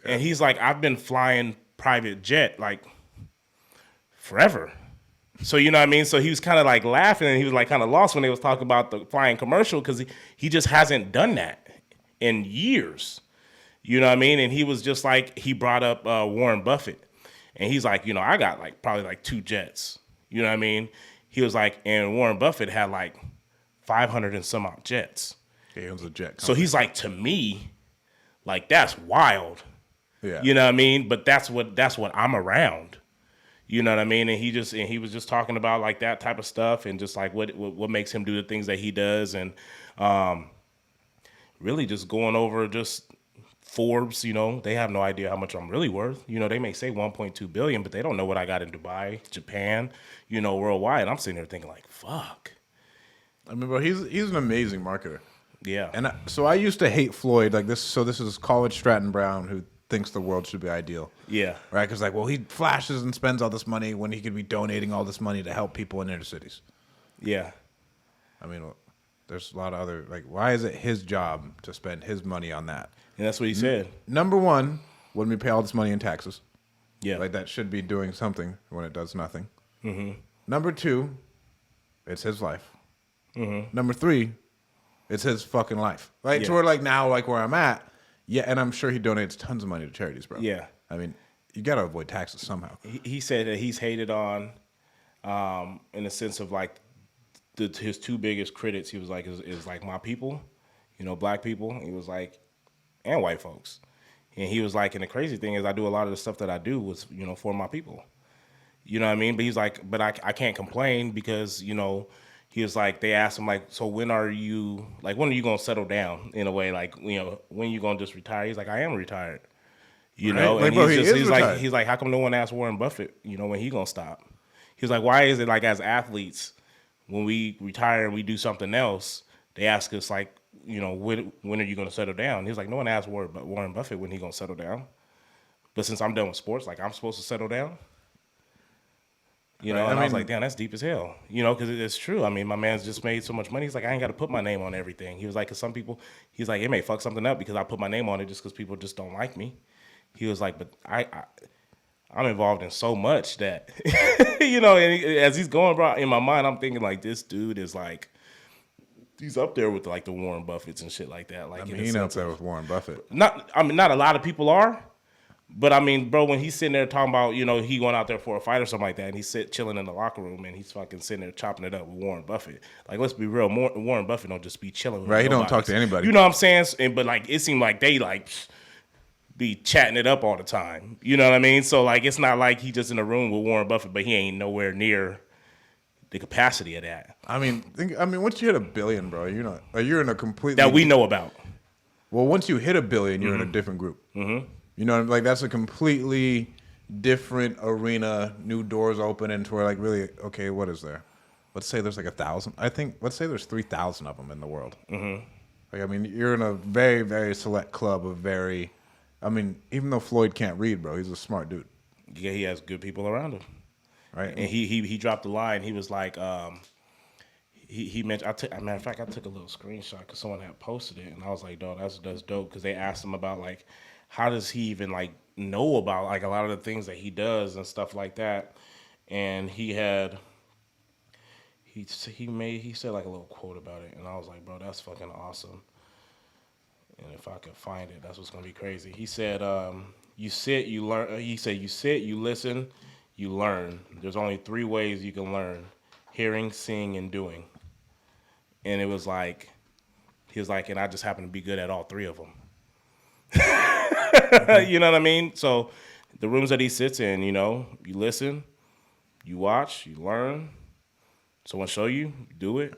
and he's like, I've been flying private jet like forever. So you know what I mean? So he was kind of like laughing, and he was like kind of lost when they was talking about the flying commercial because he just hasn't done that in years. You know what I mean? And he was just like, he brought up Warren Buffett. And he's like, I got like probably like 2 jets. You know what I mean? He was like, and Warren Buffett had like 500 and some odd jets. Yeah, it was a jet company. So he's like, to me, like that's wild. Yeah. You know what I mean? But that's what I'm around. You know what I mean? And he was just talking about like that type of stuff and just like what makes him do the things that he does, and really just going over just Forbes, they have no idea how much I'm really worth. They may say 1.2 billion, but they don't know what I got in Dubai, Japan, worldwide. I'm sitting there thinking like, fuck. I mean, bro, he's an amazing marketer. Yeah. And so I used to hate Floyd like this. So this is college Stratton Brown who thinks the world should be ideal. Yeah. Right? Because like, well, he flashes and spends all this money when he could be donating all this money to help people in inner cities. Yeah. I mean, there's a lot of other, like, why is it his job to spend his money on that? And that's what he said. Number one, when we pay all this money in taxes. Yeah. Like, that should be doing something when it does nothing. Mm-hmm. Number two, it's his life. Mm-hmm. Number three, it's his fucking life. Right? Yeah. So we're like now, like where I'm at. Yeah, and I'm sure he donates tons of money to charities, bro. Yeah. I mean, you got to avoid taxes somehow. He said that he's hated on, in the sense of like his 2 biggest critics. He was like, is like my people, black people. He was like, and white folks. And he was like, and the crazy thing is I do a lot of the stuff that I do was, for my people. You know what I mean? But he's like, but I can't complain because, he was like, they asked him like, so when are you going to settle down in a way? Like, when you going to just retire? He's like, I am retired. Right? And like, bro, he's like, how come no one asked Warren Buffett, when he going to stop? He was like, why is it like as athletes, when we retire and we do something else, they ask us like, when are you going to settle down? He's like, no one asked Warren Buffett when he going to settle down. But since I'm done with sports, like I'm supposed to settle down. And I was like, damn, that's deep as hell. Because it's true. I mean, my man's just made so much money. He's like, I ain't got to put my name on everything. He was like, because some people, he's like, it may fuck something up because I put my name on it just because people just don't like me. He was like, but I I'm involved in so much that, you know, and as he's going, bro, in my mind, I'm thinking like this dude is like, he's up there with like the Warren Buffetts and shit like that. Like, I mean, he's up there with Warren Buffett. Not a lot of people are, but I mean, bro, when he's sitting there talking about, you know, he going out there for a fight or something like that, and he's chilling in the locker room, and he's fucking sitting there chopping it up with Warren Buffett. Like, let's be real, Warren Buffett don't just be chilling with Right, he nobody. don't talk to anybody. You know what I'm saying? But like, it seemed like they like be chatting it up all the time. You know what I mean? So like, it's not like he just in a room with Warren Buffett, but he ain't nowhere near the capacity of that. I mean, once you hit $1 billion, bro, you're in a completely That we know about. Well, once you hit $1 billion, you're in a different group. Mm-hmm. You know, like that's a completely different arena. New doors open into where, like, really, okay, what is there? Let's say there's like 1,000. Let's say there's 3,000 of them in the world. Mm-hmm. Like, I mean, you're in a very, very select club of very. I mean, even though Floyd can't read, bro, he's a smart dude. Yeah, he has good people around him. Right. And he dropped the line. He was like, he mentioned. Matter of fact, I took a little screenshot because someone had posted it, and I was like, "Dog, that's dope." Because they asked him about like, how does he even like know about like a lot of the things that he does and stuff like that. And he said like a little quote about it, and I was like, "Bro, that's fucking awesome." And if I could find it, that's what's gonna be crazy. He said, "You sit, you learn." He said, "You sit, you listen, you learn. There's only 3 ways you can learn: hearing, seeing, and doing." And it was like, he was like, and I just happen to be good at all 3 of them. You know what I mean? So the rooms that he sits in, you know, you listen, you watch, you learn. Someone show you, do it.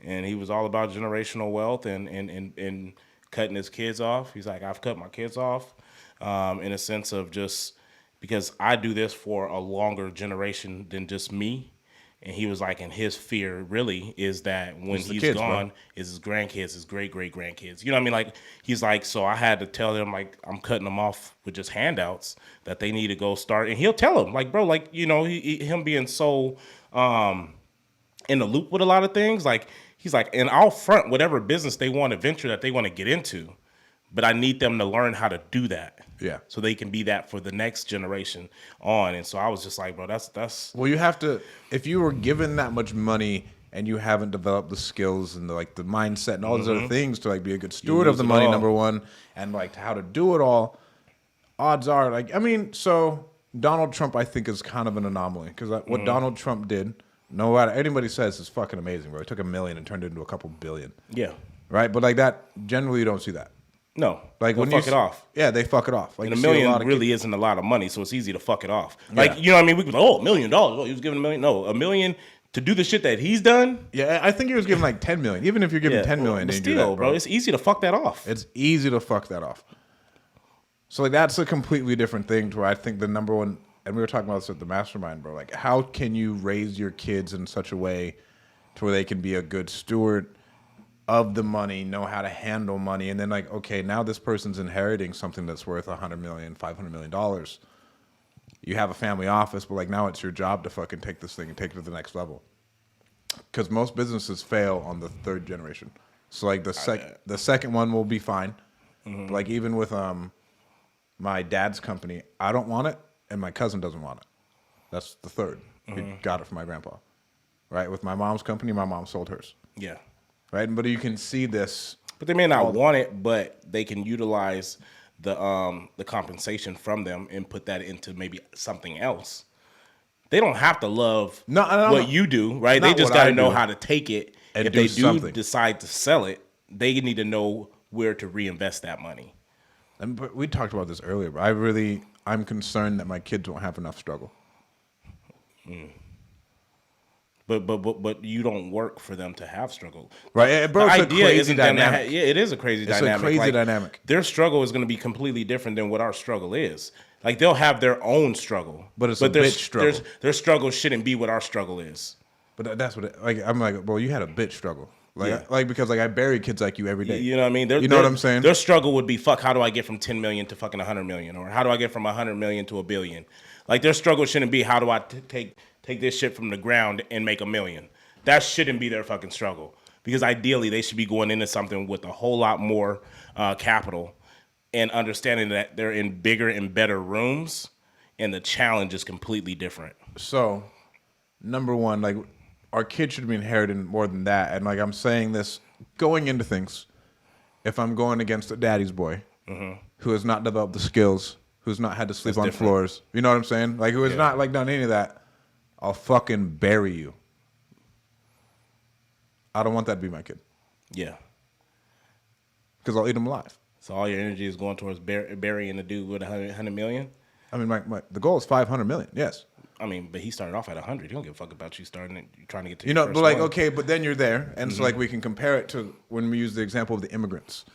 And he was all about generational wealth and cutting his kids off. He's like, I've cut my kids off in a sense of just because I do this for a longer generation than just me. And he was like, and his fear really is that when he's kids, gone, bro. is his grandkids, his great-great-grandkids. You know what I mean? Like, he's like, so I had to tell them, like, I'm cutting them off with just handouts that they need to go start. And he'll tell them, like, bro, like, you know, him being so in the loop with a lot of things, like, he's like, and I'll front whatever business they want to venture that they want to get into. But I need them to learn how to do that. Yeah. So they can be that for the next generation on. And so I was just like, bro, that's. Well, you have to, if you were given that much money and you haven't developed the skills and the mindset and all those other things to like be a good steward of the money, number one, and like how to do it all, odds are so Donald Trump, I think, is kind of an anomaly because what Donald Trump did, no matter anybody says, is fucking amazing, bro. He took $1 million and turned it into a couple billion. Yeah. Right. But like that, generally you don't see that. No, like when fuck it off. Yeah, they fuck it off. Like and $1 million really isn't a lot of money, so it's easy to fuck it off. Like, you know what I mean? We could, $1 million. Oh, he was giving $1 million. No, $1 million to do the shit that he's done. Yeah, I think he was giving like 10 million. Even if you're giving 10 million, but still, do that, bro, it's easy to fuck that off. It's easy to fuck that off. So like that's a completely different thing to where I think the number one, and we were talking about this at the mastermind, bro. Like, how can you raise your kids in such a way to where they can be a good steward of the money, know how to handle money, and then like, okay, now this person's inheriting something that's worth $100 million, $500 million. You have a family office, but like now it's your job to fucking take this thing and take it to the next level. Because most businesses fail on the 3rd generation. So like the second one will be fine. Mm-hmm. But like even with my dad's company, I don't want it, and my cousin doesn't want it. That's the 3rd. Mm-hmm. He got it from my grandpa. Right? With my mom's company, my mom sold hers. Yeah. Right, but you can see this. But they may not want it, but they can utilize the compensation from them and put that into maybe something else. They don't have to love what you do, right? They just got to know how to take it. And if they do decide to sell it, they need to know where to reinvest that money. And we talked about this earlier, but I'm concerned that my kids won't have enough struggle. Mm. But you don't work for them to have struggle, right? Bro, it's a crazy dynamic. Yeah, it is a crazy dynamic. It's a crazy dynamic. Their struggle is going to be completely different than what our struggle is. Like they'll have their own struggle, but it's a bitch struggle. Their struggle shouldn't be what our struggle is. But that's what I'm like. Well, you had a bitch struggle, because I bury kids like you every day. You know what I mean? You know what I'm saying? Their struggle would be fuck. How do I get from 10 million to fucking 100 million, or how do I get from 100 million to $1 billion? Like their struggle shouldn't be how do I take this shit from the ground and make $1 million. That shouldn't be their fucking struggle because ideally they should be going into something with a whole lot more capital and understanding that they're in bigger and better rooms and the challenge is completely different. So, number one, like, our kids should be inheriting more than that. And, like, I'm saying this going into things. If I'm going against a daddy's boy who has not developed the skills, who's not had to sleep on floors, you know what I'm saying? Like, who has not, like, done any of that, I'll fucking bury you. I don't want that to be my kid. Yeah. Because I'll eat him alive. So all your energy is going towards burying the dude with 100 million? I mean, the goal is 500 million, yes. I mean, but he started off at 100. He don't give a fuck about you starting it. You're trying to get to you your know, first but like, one. okay, but then you're there, and so like we can compare it to when we use the example of the immigrants.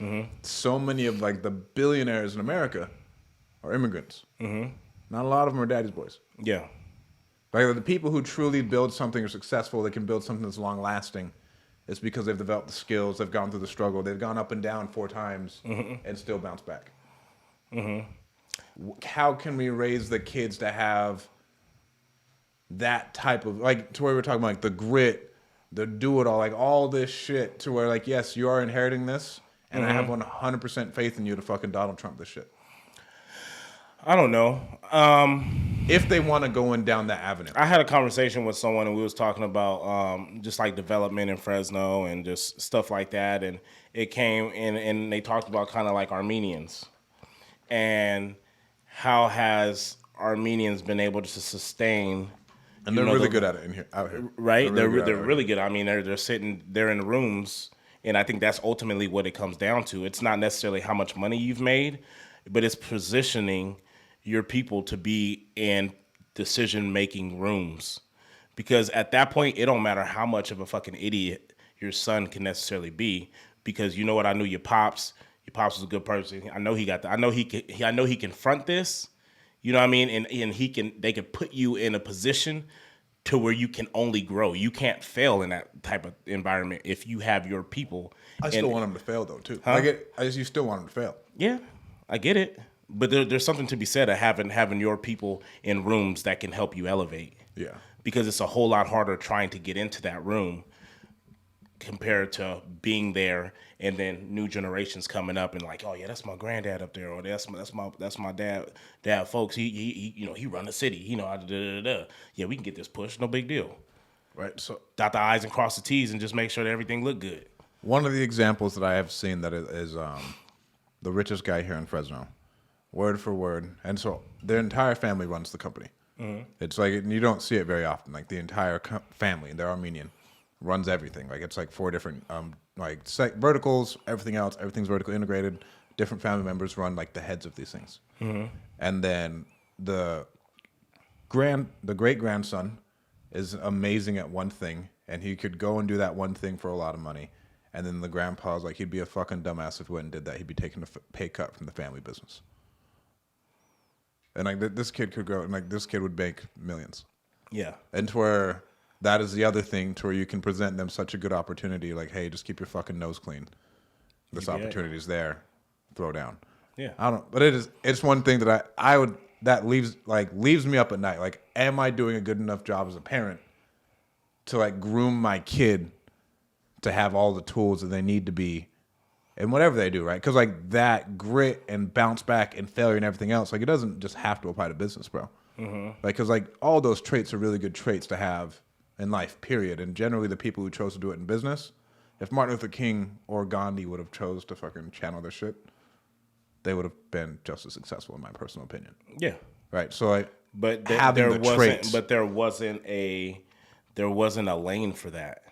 So many of like the billionaires in America are immigrants. Not a lot of them are daddy's boys. Yeah. Like the people who truly build something or successful, they can build something that's long lasting. It's because they've developed the skills, they've gone through the struggle, they've gone up and down 4 times and still bounce back. How can we raise the kids to have that type of, like, to where we're talking about like the grit, the do it all, like all this shit, to where like, yes, you are inheriting this, and I have 100% faith in you to fucking Donald Trump this shit. I don't know. If they want to go in down that avenue. I had a conversation with someone and we was talking about just like development in Fresno and just stuff like that. And it came in and they talked about kind of like Armenians and how has Armenians been able to sustain. And they're really good at it out here. Right? They're really good. I mean, they're sitting, they're in the rooms. And I think that's ultimately what it comes down to. It's not necessarily how much money you've made, but it's positioning your people to be in decision-making rooms. Because at that point, it don't matter how much of a fucking idiot your son can necessarily be. Because you know what? I knew your pops. Your pops was a good person. I know he got I know he can front this. You know what I mean? And they can put you in a position to where you can only grow. You can't fail in that type of environment if you have your people. I still want them to fail though too. Huh? You still want them to fail. Yeah, I get it. But there's something to be said of having your people in rooms that can help you elevate. Yeah. Because it's a whole lot harder trying to get into that room compared to being there and then new generations coming up and like, oh yeah, that's my granddad up there, or that's my dad folks. He run the city. Yeah, we can get this pushed, no big deal. Right. So Dot the I's and cross the T's and just make sure that everything look good. One of the examples that I have seen that is the richest guy here in Fresno. Word for word. And so their entire family runs the company. It's like, and you don't see it very often. Like the entire family, they're Armenian, runs everything. Like it's like 4 different verticals, everything else, everything's vertically integrated. Different family members run like the heads of these things. And then the great grandson is amazing at one thing, and he could go and do that one thing for a lot of money. And then the grandpa's like, he'd be a fucking dumbass if he went and did that. He'd be taking a pay cut from the family business. And like this kid could go, and like this kid would make millions. Yeah. And to where that is the other thing, to where you can present them such a good opportunity, like, hey, just keep your fucking nose clean. This opportunity's there. Throw down. Yeah. But it's one thing that that leaves me up at night. Like, am I doing a good enough job as a parent to like groom my kid to have all the tools that they need to be and whatever they do, right? Because like that grit and bounce back and failure and everything else, like it doesn't just have to apply to business, bro. Like, because like all those traits are really good traits to have in life, period. And generally the people who chose to do it in business, if Martin Luther King or Gandhi would have chose to fucking channel their shit, they would have been just as successful, in my personal opinion. Yeah. Right. So like, but there wasn't a lane for that.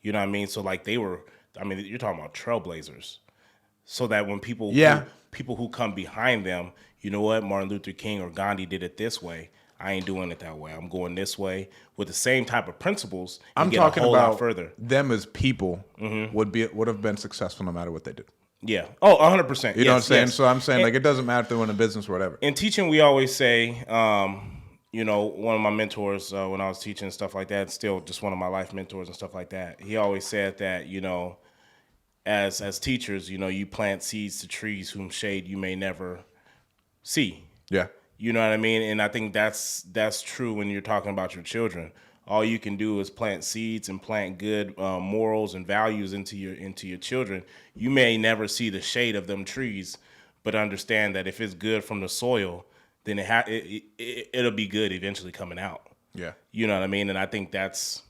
You know what I mean? So like you're talking about trailblazers. So that when people who come behind them, you know what, Martin Luther King or Gandhi did it this way. I ain't doing it that way. I'm going this way with the same type of principles. I'm talking about further. Them as people would have been successful no matter what they did. Yeah. Oh, 100%. You know what I'm saying? So I'm saying, like, it doesn't matter if they're in a business or whatever. In teaching, we always say, one of my mentors when I was teaching and stuff like that, still just one of my life mentors and stuff like that, he always said that, as teachers, you plant seeds to trees whom shade you may never see. Yeah. You know what I mean? And I think that's true when you're talking about your children. All you can do is plant seeds and plant good morals and values into your children. You may never see the shade of them trees, but understand that if it's good from the soil, then it'll be good eventually coming out. Yeah. You know what I mean? And I think that's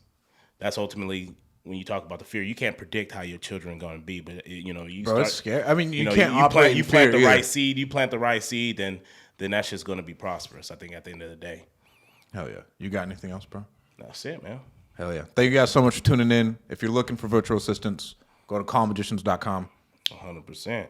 ultimately when you talk about the fear. You can't predict how your children are going to be, but It's scary. I mean, you know, can't you operate. You plant the right seed. You plant the right seed, then that's just going to be prosperous. I think at the end of the day. Hell yeah. You got anything else, bro? That's it, man. Hell yeah. Thank you guys so much for tuning in. If you're looking for virtual assistants, go to calmmagicians.com. 100%.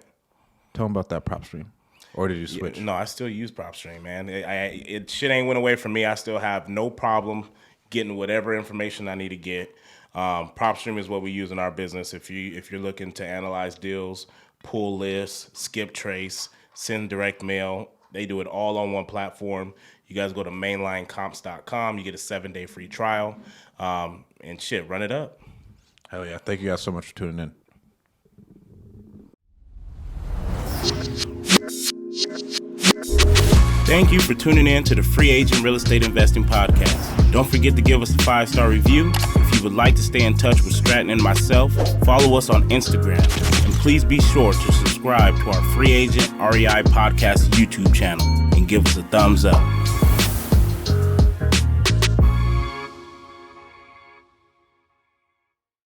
Tell them about that prop stream. Or did you switch? No, I still use PropStream, man. It shit ain't went away from me. I still have no problem getting whatever information I need to get. PropStream is what we use in our business. If you're looking to analyze deals, pull lists, skip trace, send direct mail, they do it all on one platform. You guys go to mainlinecomps.com. You get a 7-day free trial, and shit, run it up. Hell yeah. Thank you guys so much for tuning in. Thank you for tuning in to the Free Agent Real Estate Investing Podcast. Don't forget to give us a 5-star review. If you would like to stay in touch with Stratton and myself, follow us on Instagram. And please be sure to subscribe to our Free Agent REI Podcast YouTube channel and give us a thumbs up.